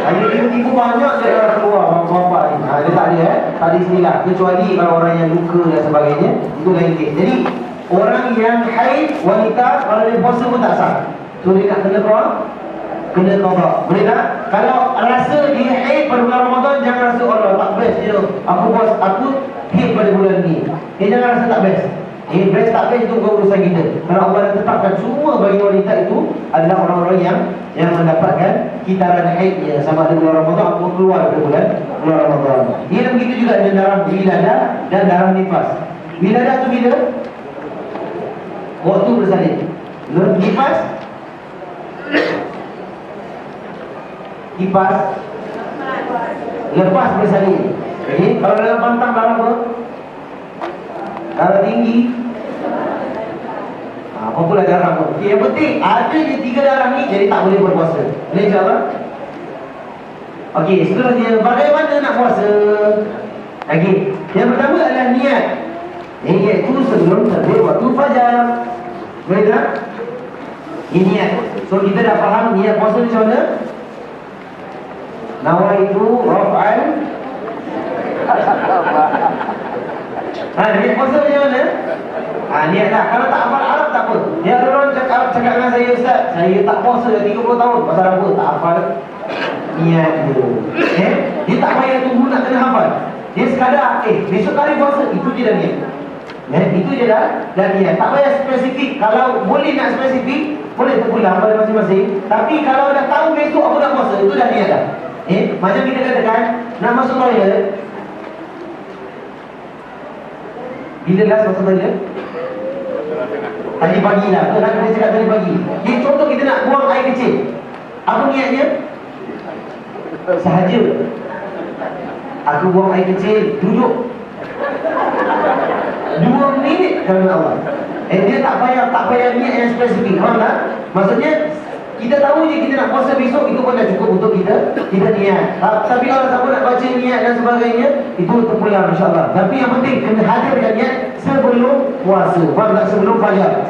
Ada tiba-tiba banyak je orang keluar bapak-bapak ni. Dia tak ada tak ada istilah. Kecuali kalau orang yang luka dan sebagainya, itu lain kes. Jadi orang yang haid, wanita, kalau dia puasa pun tak sah. So dia nak kena keluar, kena qada. Boleh tak? Kalau rasa dia haid pada bulan Ramadan, jangan rasa Allah tak best dia. Aku haid pada bulan ni. Jangan rasa tak best. Best tak best itu bukan urusan kita. Kerana Allah dah tetapkan semua bagi wanita itu adalah orang-orang yang mendapatkan kitaran haid ya, sama ada bulan Ramadan atau keluar dari bulan Ramadan. Ia begitu juga dengan darah wiladah dan darah nifas. Wiladah tu bila? Waktu bersalin. Nifas? Nifas lepas bersalin. Jadi kalau dalam pantang darah apa? Darah tinggi. Apa pula darah pun. Yang penting ada je 3 darah ni, jadi tak boleh berpuasa. Boleh insyaAllah? Okey, seterusnya bagaimana nak puasa? Okey, yang pertama adalah niat. Iaitu sebelum terbit waktu fajar. Boleh tak? Ini niat. So kita dah faham niat puasa macam mana? Nawaitu raf'al. Niat puasa macam mana? Niat dah. Kalau tak hafal Arab tak apa. Dia ada orang cakap dengan saya, Ustaz, saya tak puasa dah 30 tahun. Pasal apa? Tak hafal niat dia. Dia tak payah tunggu nak kena hafal. Dia sekadar besok kali puasa, itu je dah niat. Itu je dah niat. Tak payah spesifik. Kalau boleh nak spesifik, boleh terpulang pada masing-masing. Tapi kalau dah tahu besok aku nak puasa, itu dah niat dah. Macam kita katakan nak masuk toilet. Bila last masuk toilet? Tadi pagi lah. Nak kena cakap tadi pagi. Jadi contoh kita nak buang air kecil. Apa niatnya? Sahaja aku buang air kecil, duduk 2 minit kerana Allah. Dia tak payah niat yang spesifik. Faham tak? Maksudnya kita tahu je kita nak puasa besok, itu pun dah cukup untuk kita niat. Tapi kalau siapa nak baca niat dan sebagainya, itu terpulang insyaAllah. Tapi yang penting kena hadirkan niat sebelum puasa. Faham tak? Sebelum fajar.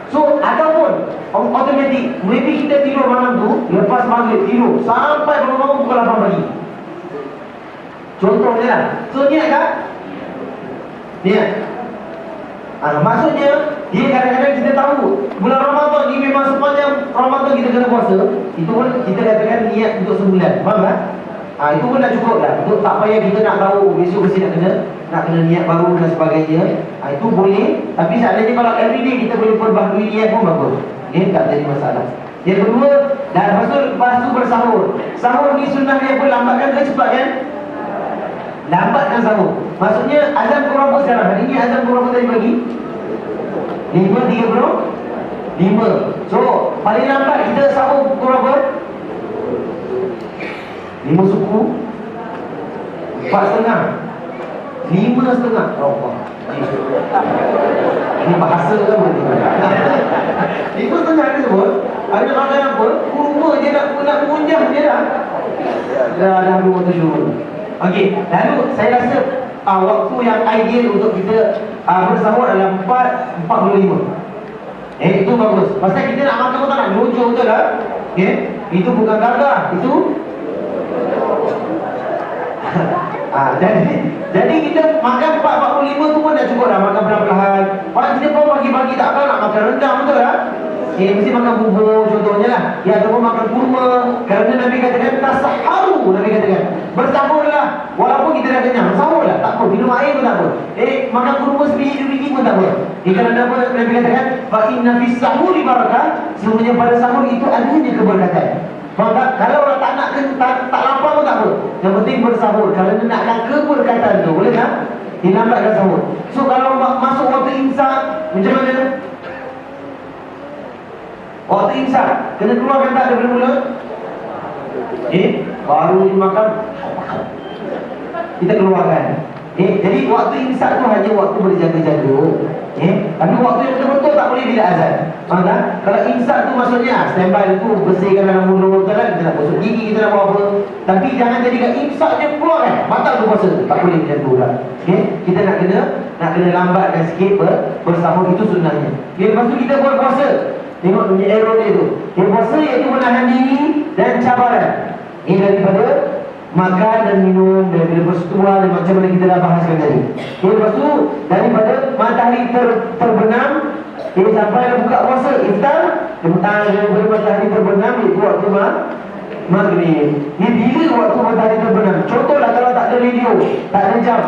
So ataupun automatik, maybe kita tidur malam tu, lepas maghrib tidur sampai bangun pukul 8 pagi. Contohnya lah. So niat tak? Niat. Maksudnya dia kadang-kadang kita tahu bulan Ramadan ni memang sepanjang Ramadan kita kena puasa. Itu pun kita katakan niat untuk sebulan. Faham tak? Itu pun dah cukup dah. Untuk tak payah kita nak tahu besok mesti nak kena niat baru dan sebagainya. Itu boleh. Tapi seandainya kalau everyday kita boleh perbaharui niat pun bagus. Tak jadi masalah. Yang kedua, dan lepas tu bersahur. Sahur ni sunnah dia pun lambatkan ke cepat kan? Lambatkan sahur. Maksudnya azan pukul berapa sekarang? Hari ni azan pukul berapa tadi pagi? 5.35. So paling lambat kita sahur pukul berapa? 5 suku 4.30 5.30. Allah, ini bahasa kan boleh 5.30 ni sebut. Ada makan apa? Kurma je nak mengunjah je dah. Dah 2 syurul. Okey, lalu saya rasa waktu yang ideal untuk kita bersahur adalah 4.45. Itu bagus. Pasal kita nak makan pun tak nak nojok betul lah. Itu bukan gagah, itu jadi kita makan 4.45 tu pun dah cukup dah. Makan perlahan-lahan. Kalau kita pun pagi-pagi tak akan nak makan rendang betul lah. Mesti makan bubur contohnya lah. Ataupun makan kurma. Kerana Nabi katakan tasaharu. Nabi katakan bersahurlah. Walaupun kita dah kenyang, sahurlah. Tak apa, minum air pun tak apa. Makan kurma sebiji-biji pun tak apa. Kerana Nabi katakan fa inna fis sahuri barakah. Sebenarnya pada sahur itu adanya keberkatan. Maka kalau orang tak nak tak lapar pun tak apa. Yang penting bersahur. Kalau dia nakkan keberkatan tu, boleh tak? Dilambatkan sahur. So kalau masuk waktu imsak, macam mana? Waktu imsak kena keluarkan tak daripada mulut? Baru dimakan kita keluarkan. Jadi waktu imsak tu hanya waktu berjaga-jaga. Tapi waktu yang betul-betul tak boleh bila azan. Faham tak? Kalau imsak tu maksudnya standby tu, bersihkan dalam mulut kan, kita nak gosok gigi, kita nak buat apa. Tapi jangan jadikan imsak je keluar kan, batal tu puasa. Tak boleh macam tu lah. Kita nak kena lambatkan sikit bersahur, itu sunnahnya. Lepas tu kita buat puasa. Tengok punya error dia tu. Puasa iaitu menahan diri dan cabaran. Ini daripada makan dan minum, daripada persetubuhan dan macam mana kita dah bahaskan tadi. Lepas tu daripada matahari terbenam sampai buka puasa iftar, daripada matahari terbenam itu waktu maghrib. Ni bila waktu matahari terbenam? Contohlah kalau tak ada radio, tak ada jam,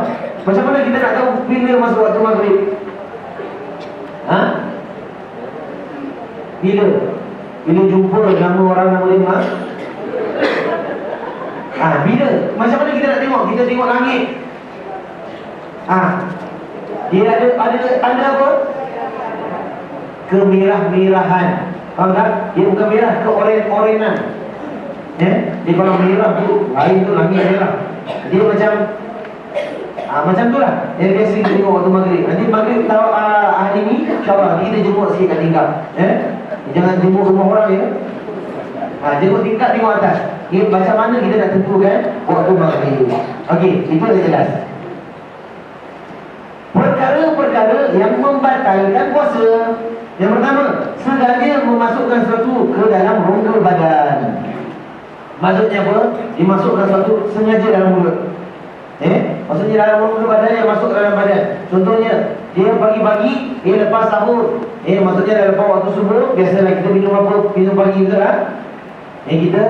macam mana kita nak tahu bila masuk waktu maghrib? Ha? Bila? Bila jumpa nama orang nama lima? Bila? Macam mana kita nak tengok? Kita tengok langit. Dia ada apa? Kemerah-merahan. Faham tak? Dia bukan merah, keoren-orenan. Dia kalau merah tu, lain tu langit merah. Dia macam tu lah. Yang biasa kita tengok waktu maghrib. Nanti maghrib tahu hari ni, insyaAllah kita jemput sikit kat tingkap. Jangan jemput rumah orang ya. Jemput tingkap, tengok atas. Macam mana kita nak tentukan waktu maghrib. Okey, itu dah jelas. Perkara-perkara yang membatalkan puasa. Yang pertama, sengaja memasukkan sesuatu ke dalam rongga badan. Maksudnya apa? Dimasukkan sesuatu sengaja dalam mulut. Maksudnya dalam rongga badan yang masuk ke dalam badan. Contohnya, dia pagi-pagi, dia lepas sahur. Maksudnya dah lepas waktu subuh. Biasalah kita minum apa? Minum pagi betul lah. Kita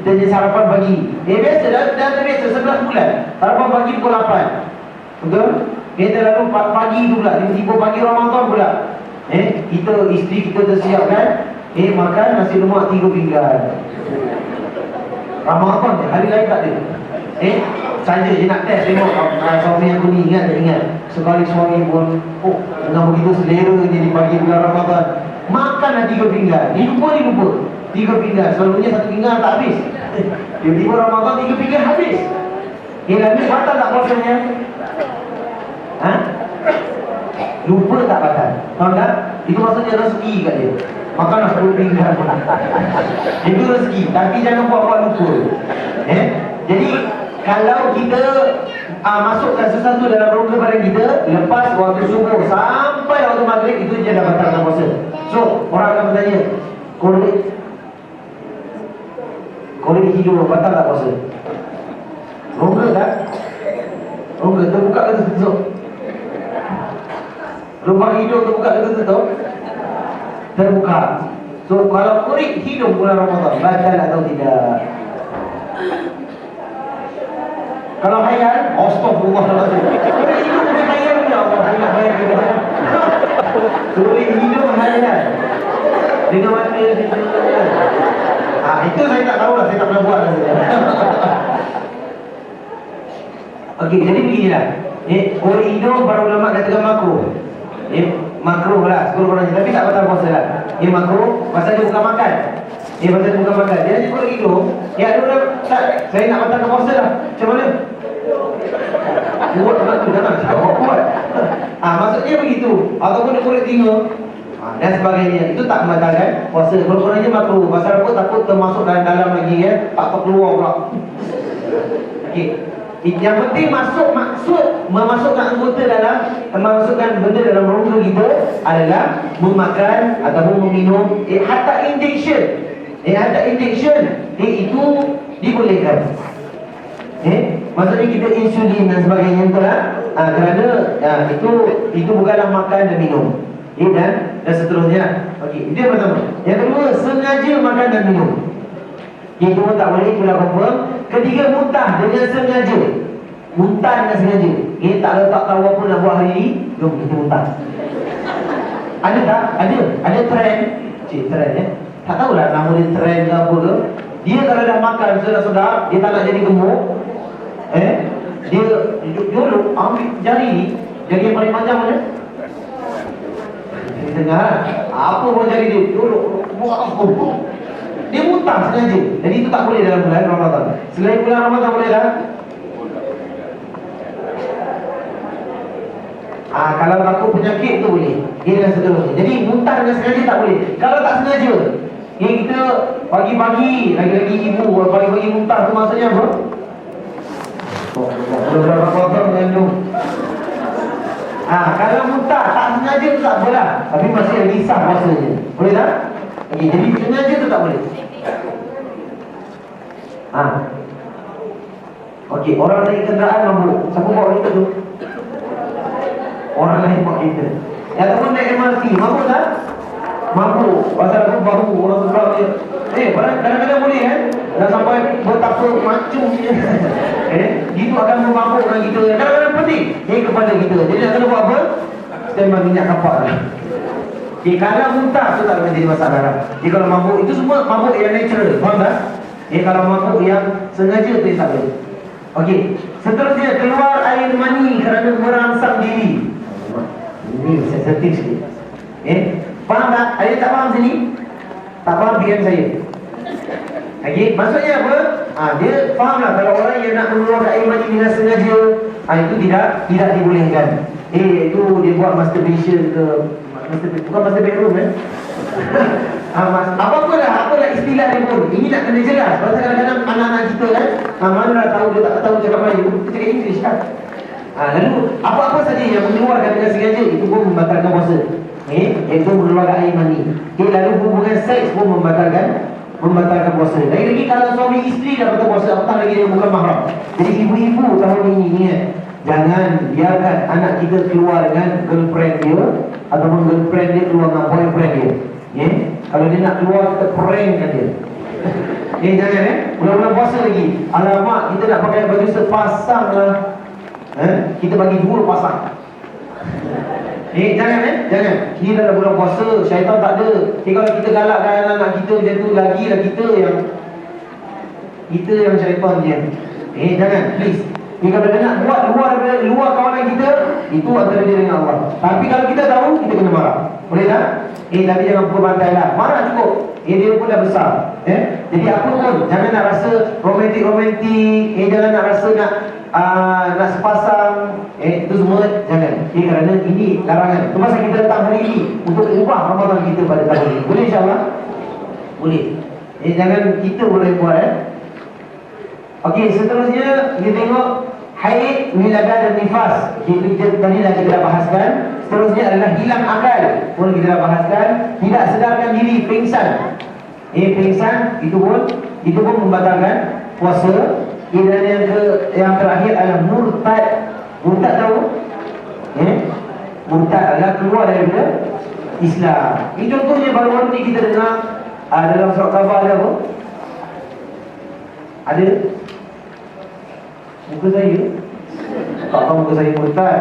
jadi sarapan pagi. Biasa dah biasa 11 bulan. Sarapan pagi pukul 8. Betul? Kita lalu pagi tu pula, tiba-tiba pagi Ramadan pula. Kita, isteri kita tersiapkan makan nasi lemak 3 pinggan. Ramadan je, hari lain tak ada. Saja je nak test tengok suami aku ni ingat. Sekali suami pun dengan begitu selera je di pagi bulan Ramadan. Makanlah 3 pinggan. Dia lupa 3 pinggan, selalunya 1 pinggan tak habis. Tiba-tiba Ramadan 3 pinggan habis. Lalu batal tak puasanya? Lupa tak batal? Faham tak? Itu maksudnya rezeki kat dia. Makanlah 10 pinggan. Itu rezeki, tapi jangan buat-buat lupa. Jadi kalau kita masukkan sesuatu dalam rongga badan kita lepas waktu subuh sampai waktu maghrib, itu je dah batalkan puasa. So, orang akan bertanya, korek hidung batal tak puasa? Rongga tak? Rongga terbuka ke tertutup? Lubang hidung terbuka ke tertutup? Terbuka. So, kalau korek hidung bulan Ramadan, batal atau tidak? Kalau hayal, astagfirullahaladzim. Korek hidung boleh hayal ke? Allah, hayal ke? Korek hidung hayal. Dengan mata itu saya tak tahu lah, saya tak pernah buat lah. Okey, jadi beginilah. Korek hidung para ulama katakan makruh. Makruh lah, sekurang-kurangnya. Tapi tak batal puasa lah. Makruh, pasal dia bukan makan. Pasal dia bukan makan. Dia hanya korek hidung. Ada orang, tak, saya nak batalkan puasa lah. Macam mana? Buat macam tu, jangan cakap buat. Maksudnya begitu. Ataupun dia korek telinga dan sebagainya. Itu tak membatalkan puasa. Kurang-kurangnya makruh. Pasal apa? Takut termasuk dalam lagi tak terkeluar pula. Okey. Yang penting maksud memasukkan anggota dalam, memasukkan benda dalam rongga kita adalah memakan ataupun meminum. Hatta injection. Itu dibolehkan. Maksudnya kita insulin dan sebagainya itulah. Kerana itu bukanlah makan dan minum. Dan seterusnya. Okey, itu yang pertama. Yang kedua, sengaja makan dan minum. Itu pun tak boleh, kita confirm. Ketiga, muntah dengan sengaja. Muntah dengan sengaja. Tak letak tahu apa nak buat hari ni, jom kita muntah. Ada tak? Ada trend. Trend tak tahulah nama dia trend ke apa ke. Dia kalau dah makan sedap-sedap, dia tak nak jadi gemuk. Dia dulu ambil jari ni, jari yang paling panjang mana? Dia dengar apa pun jari dia dulu. Dia muntah sengaja. Jadi itu tak boleh dalam bulan Ramadan. Selain bulan Ramadan boleh tak? Kalau takut penyakit tu boleh. Dan seterusnya. Jadi muntah dengan sengaja tak boleh. Kalau tak sengaja, kita pagi-pagi, lagi-lagi ibu pagi-pagi muntah tu maksudnya apa? Bulan Ramadan mengandung. Kalau muntah tak sengaja tu tak boleh lah. Tapi masih lagi sah puasanya. Boleh tak? Okey, jadi sengaja tu tak boleh. Okey, orang naik kenderaan mabuk. Siapa bawa kita tu? Orang lain bawa kita. Yang ataupun naik MRT, mabuk tak? Mabuk. Pasal tu baru orang sebelah dia. Kadang-kadang boleh dah sampai betapa macam dia. Gitu akan memabukkan kita. Kadang-kadang penting kepada kita. Jadi nak kena buat apa? Standby minyak kapak lah. Kalau muntah tu tak akan jadi masalah. Kalau mabuk itu semua mabuk yang natural, faham tak? Kalau mabuk yang sengaja tu tak boleh. Okey, seterusnya keluar air mani kerana merangsang diri. Ini sensitif sikit. Faham tak? Ada tak faham sini? Tak faham biar saya. Okey, maksudnya apa? Dia fahamlah kalau orang yang nak mengeluarkan air mani dengan sengaja, itu tidak dibolehkan. Itu dia buat masturbation ke bukan master bedroom apalah istilah dia pun. Ini nak kena jelas. Pasal kadang-kadang anak-anak kita mana dah tahu dia tak tahu cakap Melayu, kita cakap English kan. Lalu apa-apa saja yang mengeluarkan dengan sengaja itu pun membatalkan puasa. Iaitu mengeluarkan air mani. Lalu hubungan seks pun membatalkan puasa. Lagi-lagi kalau suami isteri dah batal puasa, apatah lagi dia bukan mahram. Jadi ibu-ibu tahun ini ingat, jangan biarkan anak kita keluar dengan girlfriend dia ataupun girlfriend dia keluar dengan boyfriend dia. Kalau dia nak keluar, kita prankkan dia. Jangan bulan-bulan puasa lagi. Alamak, kita nak pakai baju sepasang lah. Kita bagi 2 pasang. Jangan. Ini dah bulan puasa, syaitan tak ada. Kalau kita galakkan anak-anak kita macam tu, lagilah kita yang syaitan dia. Jangan, please. Kalau dia nak buat luar kawalan kita, itu antara dia dengan Allah. Tapi kalau kita tahu, kita kena marah. Boleh tak? Tapi jangan pukul bantai lah. Marah cukup. Dia pun dah besar. Jadi apa pun, jangan nak rasa romantik. Jangan nak rasa nak sepasang. Itu semua jangan. Kerana ini larangan. Itu masa kita datang hari ini untuk ubah Ramadan kita pada tahun ini. Boleh insyaAllah? Boleh. Jangan kita boleh buat. Okey, seterusnya kita tengok haid, wiladah dan nifas. Tadi dah kita dah bahaskan. Seterusnya adalah hilang akal, pun kita dah bahaskan. Tidak sedarkan diri, pingsan. Pingsan itu pun membatalkan puasa. Dan yang terakhir adalah murtad. Murtad tahu? Murtad adalah keluar daripada Islam. Ini contohnya baru-baru ni kita dengar dalam surat khabar ada apa? Ada muka saya. Tak tahu muka saya murtad.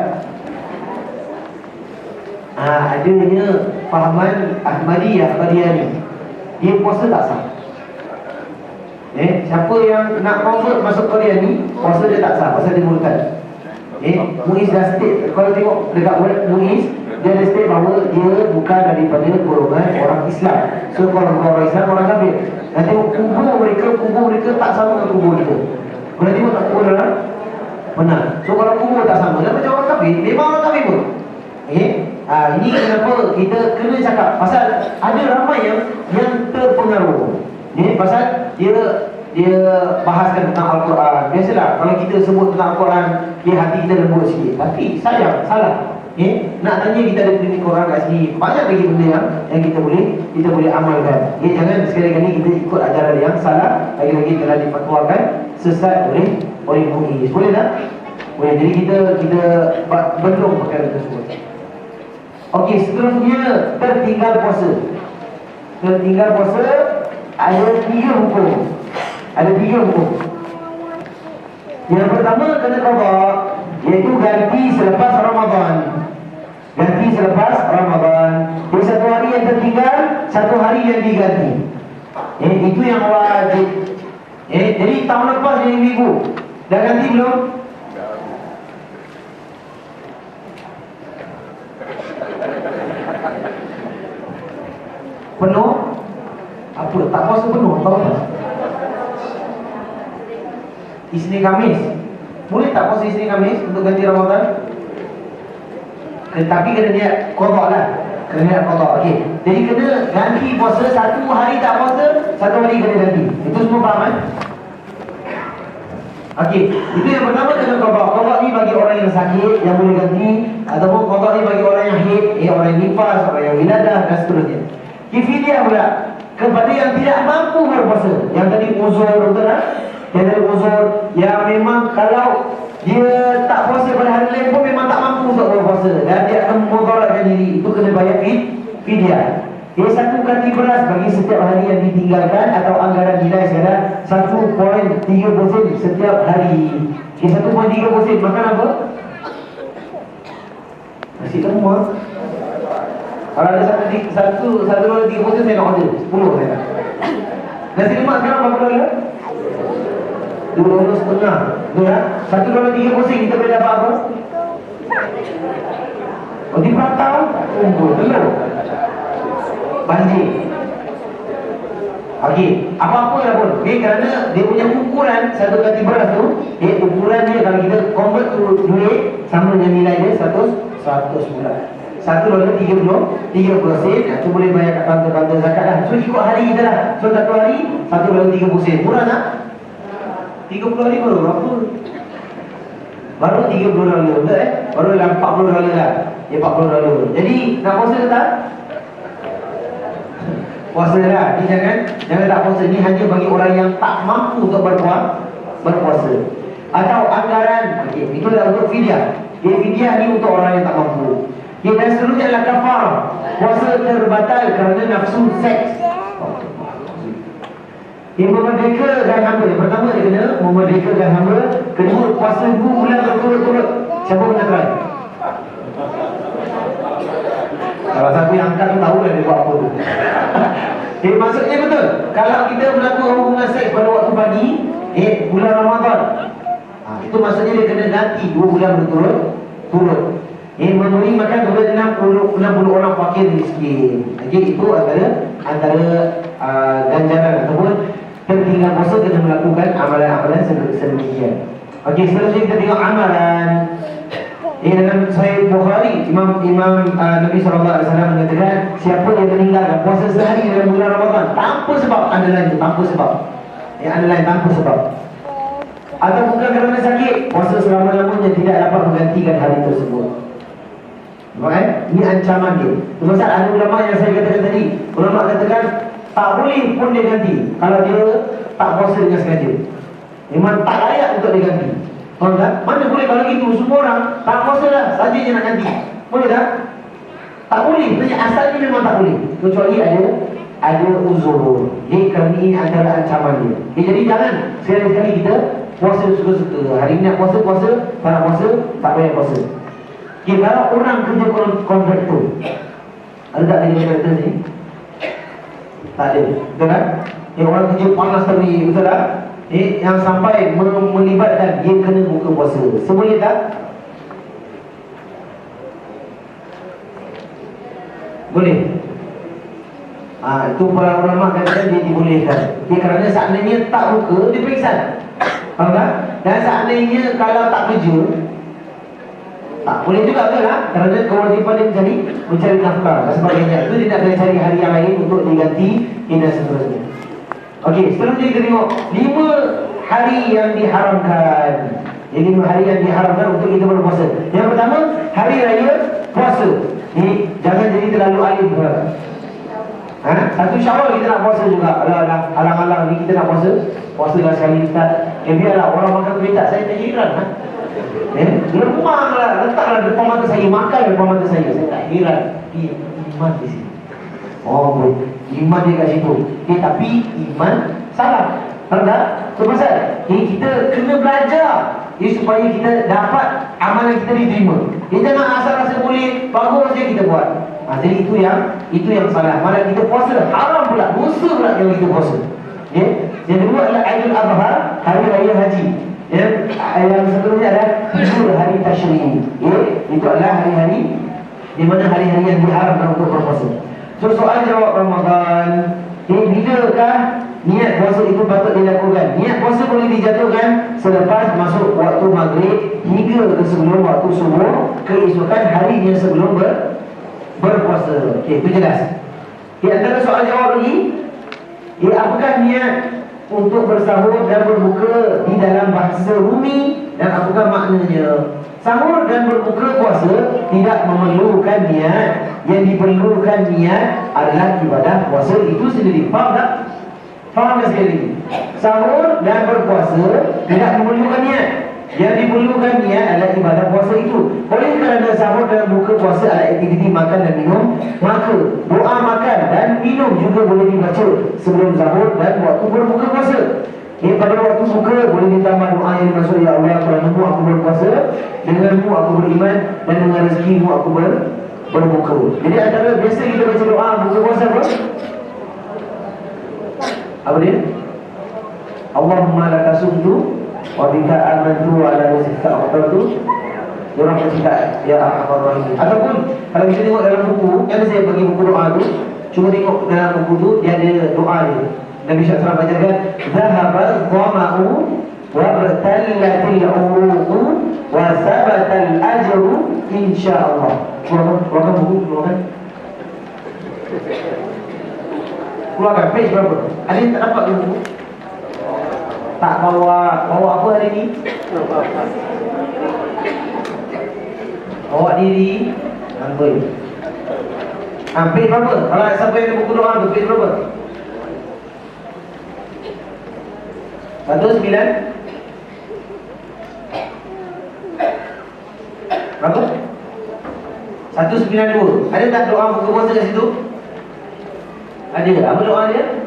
Adanya fahaman Ahmadiyah ni. Dia puasa tak sah. Siapa yang nak convert masuk Korea ni, puasa dia tak sah, pasal dia murtad. Muiz dah state, kalau tengok dekat web Muiz, dia ada state bahawa dia bukan daripada golongan orang Islam. So kalau bukan orang Islam, orang kafir. Dan tengok kubur mereka tak sama dengan kubur kita. Kalau tengok tak kubur dalam benar. So kalau kubur tak sama, dan macam orang kafir, memang orang kafir pun. Ini kenapa kita kena cakap. Pasal ada ramai yang terpengaruh. Pasal dia bahaskan tentang Al-Quran. Biasalah kalau kita sebut tentang Al-Quran, hati kita lembut sikit. Tapi sayang, salah. Nak tanya kita ada klinik Quran kat sini. Banyak lagi benda yang kita boleh amalkan. Jangan sekali-kali kita ikut ajaran yang salah. Lagi-lagi telah difatwakan sesat oleh MUIS. Boleh tak? Boleh. Jadi kita bendung perkara tersebut. Okey, seterusnya tertinggal puasa. Tertinggal puasa ada 3 hukum. Yang pertama kena qada, iaitu ganti selepas Ramadan. Jadi 1 hari yang tertinggal, 1 hari yang diganti. Itu yang wajib. Jadi tahun lepas jadi minggu. Dah ganti belum? Penuh? Apa? Tak puasa penuh? Tahu tak? Isnin Khamis. Boleh tak puasa Isnin Khamis untuk ganti Ramadan? Tapi kena niat qada lah. Kena niat qada. Okey. Jadi kena ganti puasa 1 hari tak puasa, 1 hari kena ganti. Itu semua faham kan? Okey. Itu yang pertama kena qada. Qada ni bagi orang yang sakit yang boleh ganti, ataupun qada ni bagi orang yang haid, orang yang nifas, orang yang wiladah dan seterusnya. Fidyah pula kepada yang tidak mampu berpuasa. Yang tadi uzur, betul tak? Yang tadi uzur, yang memang kalau dia tak puasa pada hari lain pun memang tak mampu untuk berpuasa, dan dia akan memudaratkan diri, itu kena bayar fidyah. Dia 1 kati beras bagi setiap hari yang ditinggalkan, atau anggaran nilai sekarang 1.3 sen setiap hari. 1.3 sen makan apa? Nasi lemak. Kalau ada satu dolar 3 sen, saya nak order 10 saya nak. Nasi lemak sekarang berapa dolar? 2 dolar setengah. Betul tak? 1 dolar 3 sen kita boleh dapat apa? Roti prata, telur, banjir. Okey, apa-apa lah pun. Kerana dia punya ukuran satu kati beras tu, ukuran dia kalau kita convert tu duit sama dengan nilai dia 100 bulan. 1 dolar 30 sen. Itu boleh bayar kat kaunter-kaunter zakat lah. So ikut hari kita lah. So satu hari 1 dolar 30 sen. Murah tak? 30 hari baru berapa? Baru 30 dolar, betul Baru dalam 40 dolar lah. 40 dolar. Jadi nak puasa ke tak? Puasa lah. Ni jangan tak puasa. Ni hanya bagi orang yang tak mampu untuk berpuasa. Atau anggaran. Okey, itu adalah untuk fidyah. Fidyah ni untuk orang yang tak mampu. Dan seterusnya adalah kafar. Puasa terbatal kerana nafsu seks. Memerdekakan hamba. Yang pertama dia kena memerdekakan hamba. Kedua, puasa 2 bulan berturut-turut. Siapa pernah try? Salah satu yang angkat tu tahu lah dia buat apa tu. Maksudnya betul. Kalau kita melakukan hubungan seks pada waktu pagi, bulan Ramadan, itu maksudnya dia kena ganti 2 bulan berturut-turut. Memberi makan kepada 60 orang fakir miskin. Jadi itu antara ganjaran ataupun tertinggal puasa kena melakukan amalan-amalan sedemikian. Okey, seterusnya kita tengok amalan. Dalam Sahih Bukhari, Imam Nabi SAW mengatakan, siapa yang meninggalkan puasa sehari dalam bulan Ramadan tanpa sebab, underline tanpa sebab, underline tanpa sebab, atau bukan kerana sakit, puasa selama-lamanya tidak dapat menggantikan hari tersebut. Ini ancaman dia. Sebab ada ulama yang saya katakan tadi, ulama katakan tak boleh pun dia ganti kalau dia tak puasa dengan sengaja. Memang tak layak untuk diganti. Faham tak? Mana boleh kalau gitu, semua orang tak puasa dah, saja je nak ganti. Boleh tak? Tak boleh. Asalnya memang tak boleh. Kecuali ada uzur. Kerana ini antara ancaman dia. Jadi jangan sekali-sekali kita puasa suka-suka. Hari ni nak puasa, tak nak puasa, tak payah puasa. Kalau orang kerja kontraktor, ada tak kerja kontraktor ni? Tak ada. Betul kan? Orang kerja panas tadi, betul tak? Yang sampai melibatkan dia kena buka puasa. Seboleh tak? Boleh. Itu para ulama katakan dia dibolehkan. Kerana seandainya tak buka, dia pengsan. Faham tak? Dan seandainya kalau tak kerja, tak boleh juga, betul tak? Kerana kewajipan dia mencari nafkah dan sebagainya. Itu dia nak kena cari hari yang lain untuk diganti dan seterusnya. Okey, seterusnya kita tengok 5 hari yang diharamkan. 5 hari yang diharamkan untuk kita berpuasa. Yang pertama, hari raya puasa. Jangan jadi terlalu alim pula. 1 Syawal kita nak puasa juga. Alang-alang ni kita nak puasa. Puasalah sekali Ustaz. Biarlah orang makan kuih tak, saya tak heran. Lemah lah, letaklah depan mata saya, makan depan mata saya. Saya tak heran. Iman di sini. Iman dia kat situ. Tapi iman salah. Faham tak? Itu pasal kita kena belajar supaya kita dapat amalan kita diterima. Kita jangan asal rasa boleh, bagus je kita buat. Jadi itu yang salah. Malah kita puasa haram pula, dosa pula yang kita puasa. Yang kedua adalah Aidil Adha, hari raya haji. Yang seterusnya adalah Hujur, hari Tashriq. Itu adalah hari-hari di mana hari-hari yang diharamkan untuk berpuasa. So soal jawab Ramadan, bilakah niat puasa itu patut dilakukan? Niat puasa boleh dijatuhkan selepas masuk waktu maghrib hingga ke sebelum waktu subuh keesokan hari yang sebelum berpuasa. Itu jelas. Antara soal jawab lagi, apakah niat untuk bersahur dan berbuka di dalam bahasa Rumi dan apakah maknanya? Sahur dan berbuka puasa tidak memerlukan niat. Yang diperlukan niat adalah ibadah puasa itu sendiri. Faham tak? Faham tak sekali? Sahur dan berpuasa tidak memerlukan niat. Yang diperlukan niat adalah ibadah puasa itu. Oleh kerana sahur dan buka puasa adalah aktiviti makan dan minum, maka doa makan dan minum juga boleh dibaca sebelum sahur dan waktu berbuka puasa. Pada waktu buka boleh ditambah doa yang dimaksud, ya Allah, kerana-Mu aku berpuasa, denganmu aku beriman, dan dengan rezekimu aku berbuka. Jadi antara biasa kita baca doa buka puasa apa? Apa dia? Allahumma laka sumtu wa bika amantu wa ala rizqika aqtartu birahmatika ya arhamar rahimin. Ataupun kalau kita tengok dalam buku, yang saya bagi buku doa tu, cuba tengok dalam buku tu dia ada doa dia. Nabi SAW bacakan zahaba dhama'u wa batallatil uruqu wa sabatal ajru insyaallah. Keluarkan buku, keluarkan page berapa? Ada yang tak dapat buku? Tak bawa apa hari ni? Bawa diri amboi. Page berapa? Kalau siapa yang ada buku doa tu, page berapa? 19 berapa? 192. Ada tak doa buka puasa kat situ? Ada. Apa doa dia?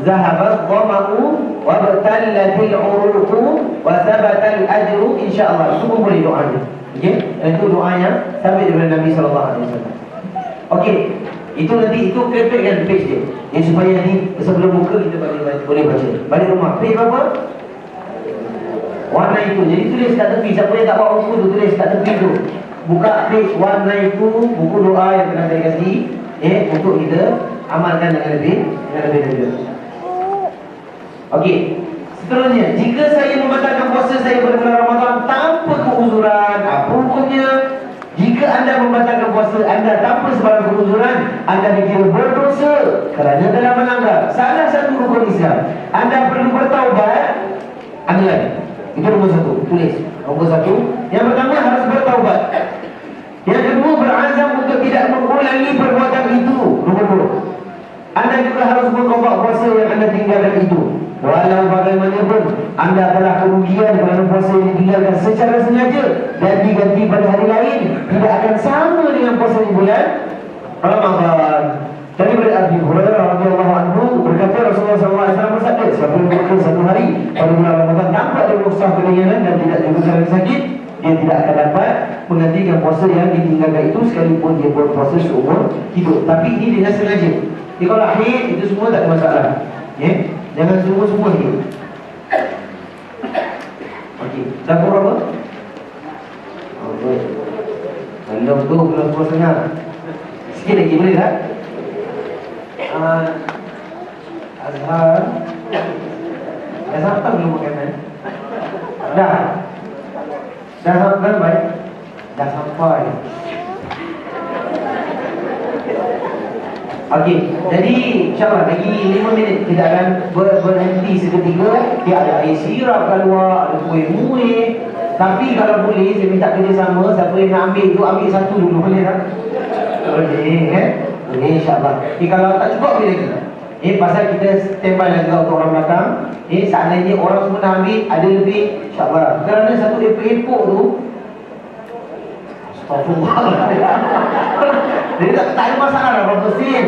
Zahaba dhama'u wa batallatil uruqu wa thabatal ajru insyaallah. Itu pun boleh doa dia. Okey? Itu doanya sampai daripada Nabi sallallahu alaihi wasallam. Okey. Itu nanti itu kepekkan page dia. Yang supaya nanti sebelum buka kita boleh baca. Balik rumah. Page berapa? Warna itu. Jadi tulis kat tepi. Siapa yang tak bawa buku tu tulis kat tepi tu. Buka page warna itu, buku doa yang pernah saya kasih, untuk kita amalkan dengan lebih. Okey. Seterusnya, jika saya membatalkan puasa saya pada bulan Ramadan tanpa keuzuran, apa hukumnya? Jika anda membatalkan puasa anda tanpa sebarang keuzuran, anda dikira berdosa kerana telah melanggar salah satu rukun Islam. Anda perlu bertaubat. Ambil. Itu nombor satu. Tulis. Nombor satu. Yang pertama harus bertaubat. Yang kedua berazam untuk tidak mengulangi perbuatan itu. Nombor dua. Anda juga harus mengopak puasa yang anda tinggalkan itu. Walau bagaimanapun anda telah kerugian kerana puasa yang ditinggalkan secara sengaja dan diganti pada hari lain, tidak akan sama dengan puasa di bulan Ramadan. Dari Abi Hurairah radhiyallahu anhu berkata Rasulullah SAW bersabda, siapa yang berpuasa satu hari pada bulan Ramadan tanpa ada rukhsah keringanan dan tidak juga kerana sakit, dia tidak akan dapat menggantikan puasa yang ditinggalkan itu sekalipun dia berpuasa seumur hidup. Tapi ini dengan sengaja. Jadi kalau haid itu semua tak ada masalah. Jangan semua hidup. Okey, dapur apa? Kalau tu belum puas setengah. Sikit lagi boleh tak? Azhar. Dah sampai belum makanan? Dah sampai baik? Dah sampai. Okey, jadi insyaAllah lagi 5 minit kita akan berhenti seketika. Dia ada air sirap keluar, ada kuih-muih. Tapi kalau boleh, saya minta kerjasama. Siapa yang nak ambil tu, ambil satu dulu, boleh tak? Boleh, kan? Boleh insyaAllah. Kalau tak cukup, boleh lagi. Pasal kita standby lagi untuk orang belakang. Seandainya orang semua nak ambil, ada lebih, insyaAllah. Kerana satu epok-epok tu, jadi tak ada masalah lah berapa sen.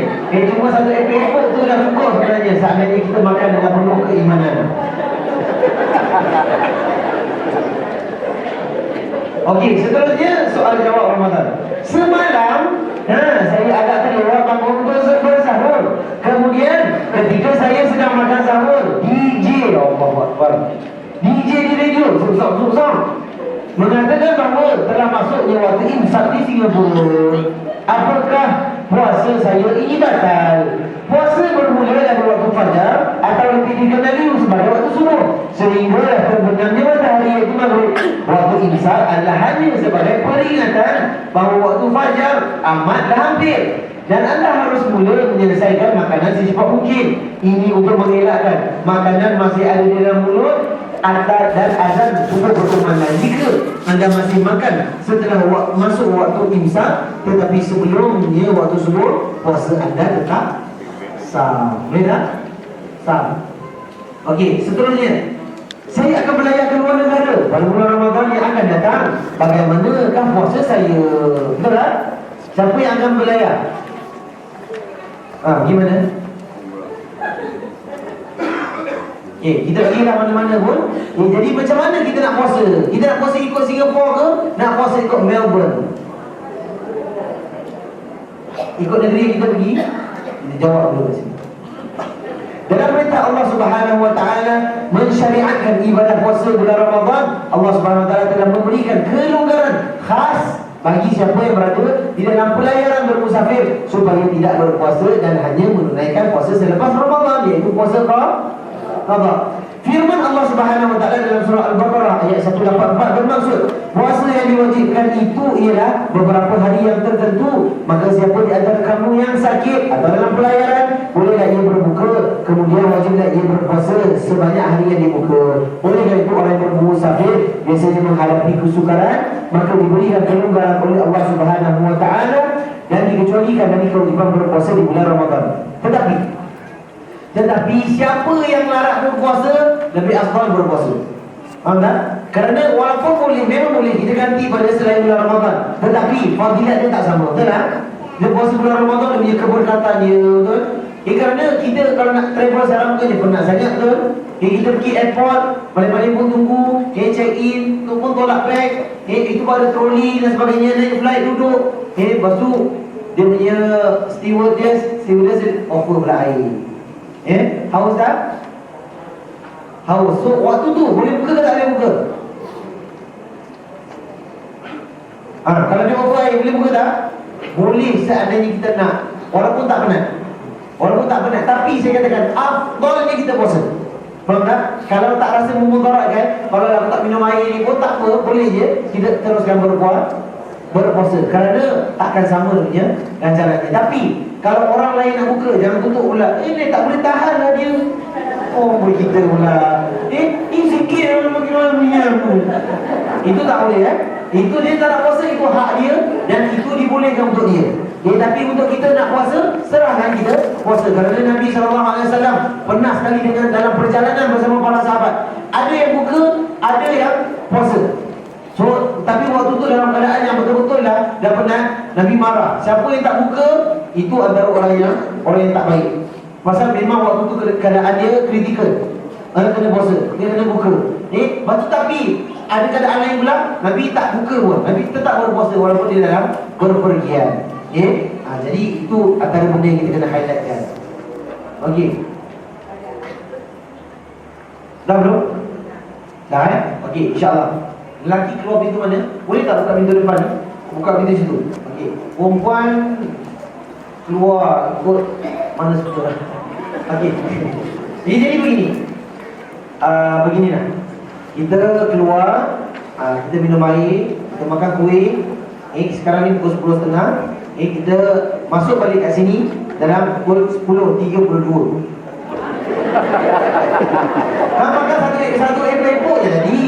Cuma satu epok tu dah cukup sebenarnya. Seandainya kita makan dengan penuh keimanan. Okey, seterusnya soal jawab Ramadan. Semalam saya agak terlewat bangun bersahur. Kemudian ketika saya sedang makan sahur, DJ DJ di radio susah mengatakan bahawa telah masuknya waktu imsak di Singapura. Apakah puasa saya ini batal? Puasa bermula dari waktu fajar atau lebih dikenali sebagai waktu subuh, sehingga terbenamnya matahari iaitu maghrib. Waktu imsak adalah hanya sebagai peringatan bahawa waktu fajar amatlah hampir dan anda harus mula menyelesaikan makanan secepat mungkin. Ini untuk mengelakkan makanan masih ada di dalam mulut dan azan subuh berkumandang. Jika anda masih makan setelah masuk waktu imsak tetapi sebelumnya waktu subuh, puasa anda tetap sah. Boleh tak? Sah. Okey, seterusnya saya akan belayar ke luar negara pada bulan Ramadan yang akan datang. Bagaimanakah puasa saya? Betul tak? Siapa yang akan belayar? Gimana? Kita pergi lah mana-mana pun. Jadi macam mana kita nak puasa? Kita nak puasa ikut Singapura ke? Nak puasa ikut Melbourne? ikut negeri yang kita pergi? Kita jawab dulu kat sini. Dalam perintah Allah Subhanahu wa taala mensyariatkan ibadah puasa bulan Ramadan, Allah Subhanahu wa taala telah memberikan kelonggaran khas bagi siapa yang berada di dalam pelayaran bermusafir supaya tidak berpuasa dan hanya menunaikan puasa selepas Ramadan, iaitu puasa qada. Firman Allah Subhanahu wa taala dalam surah Al-Baqarah ayat 184 bermaksud puasa yang diwajibkan itu ialah beberapa hari yang tertentu. Maka siapa di antara kamu yang sakit atau dalam pelayaran, bolehlah ia berbuka, kemudian wajiblah ia berpuasa sebanyak hari yang dibuka. Olehlah itu orang yang bermusafir biasanya menghadapi kesukaran, maka diberikan kelonggaran oleh Allah Subhanahu wa taala dan dikecualikan dari kewajiban berpuasa di bulan Ramadan. Tetapi siapa yang larang berpuasa, lebih afdal berpuasa. Faham tak? Kerana walaupun boleh, memang boleh kita ganti pada selain bulan Ramadan, tetapi fadilat dia tak sama. Betul tak? Dia puasa bulan Ramadan, dia punya keberkatan dia, betul? Kerana kita kalau nak travel sekarang bukannya penat sangat, betul? Kita pergi airport, balik-balik pun tunggu, check in, tu pun tolak bag, itu pada troli dan sebagainya, naik flight duduk, lepas tu dia punya stewardess offer pula air. Haus tak? Haus. So waktu tu boleh buka ke tak boleh buka? Kalau dia offer air, boleh buka tak? Boleh seandainya kita nak, walaupun tak penat. Tapi saya katakan afdalnya kita puasa. Faham tak? Kalau tak rasa memudaratkan, kalau aku tak minum air ni pun tak apa, boleh je kita teruskan berpuasa. Kerana takkan sama punya ganjarannya. Tapi kalau orang lain nak buka, jangan tutup pula. Ni tak boleh tahan lah dia. Oh, boleh kita pula. Ini sikit bagaimana punya. Itu tak boleh Itu dia tak nak puasa, itu hak dia dan itu dibolehkan untuk dia. Tapi untuk kita nak puasa, serahkan kita puasa. Kerana Nabi SAW pernah sekali dengan dalam perjalanan bersama para sahabat, ada yang buka, ada yang puasa. So, tapi waktu tu dalam keadaan yang betul-betul dah penat, Nabi marah. Siapa yang tak buka, itu antara orang yang tak baik. Pasal memang waktu tu keadaan dia kritikal. Dia kena puasa, dia kena buka. Lepas tu tapi ada keadaan lain pula, Nabi tak buka pun, Nabi tetap berpuasa walaupun dia dalam berpergian. Jadi itu antara benda yang kita kena highlightkan. Okey. Dah belum? Dah Okey, insya-Allah. Lelaki keluar pintu mana? Boleh tak buka pintu depan ni? Buka pintu situ. Okey. Perempuan keluar ikut mana suka. Okey. Jadi begini. Beginilah. Kita keluar, kita minum air, kita makan kuih. Sekarang ni pukul 10.30. Kita masuk balik kat sini dalam pukul 10.32. Makan satu epok je tadi.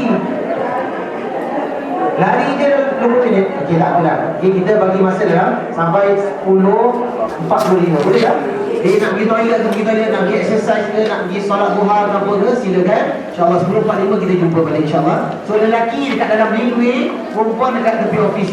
Lari je 20 minit. Okey, tak apalah. Kita bagi masa dalam sampai 10.45. Boleh tak? Nak pergi toilet ke, nak pergi exercise ke, nak pergi solat duha ke apa ke, silakan. InsyaAllah 10.45 kita jumpa balik insyaAllah. So lelaki dekat dalam bilik kuih, perempuan dekat tepi ofis.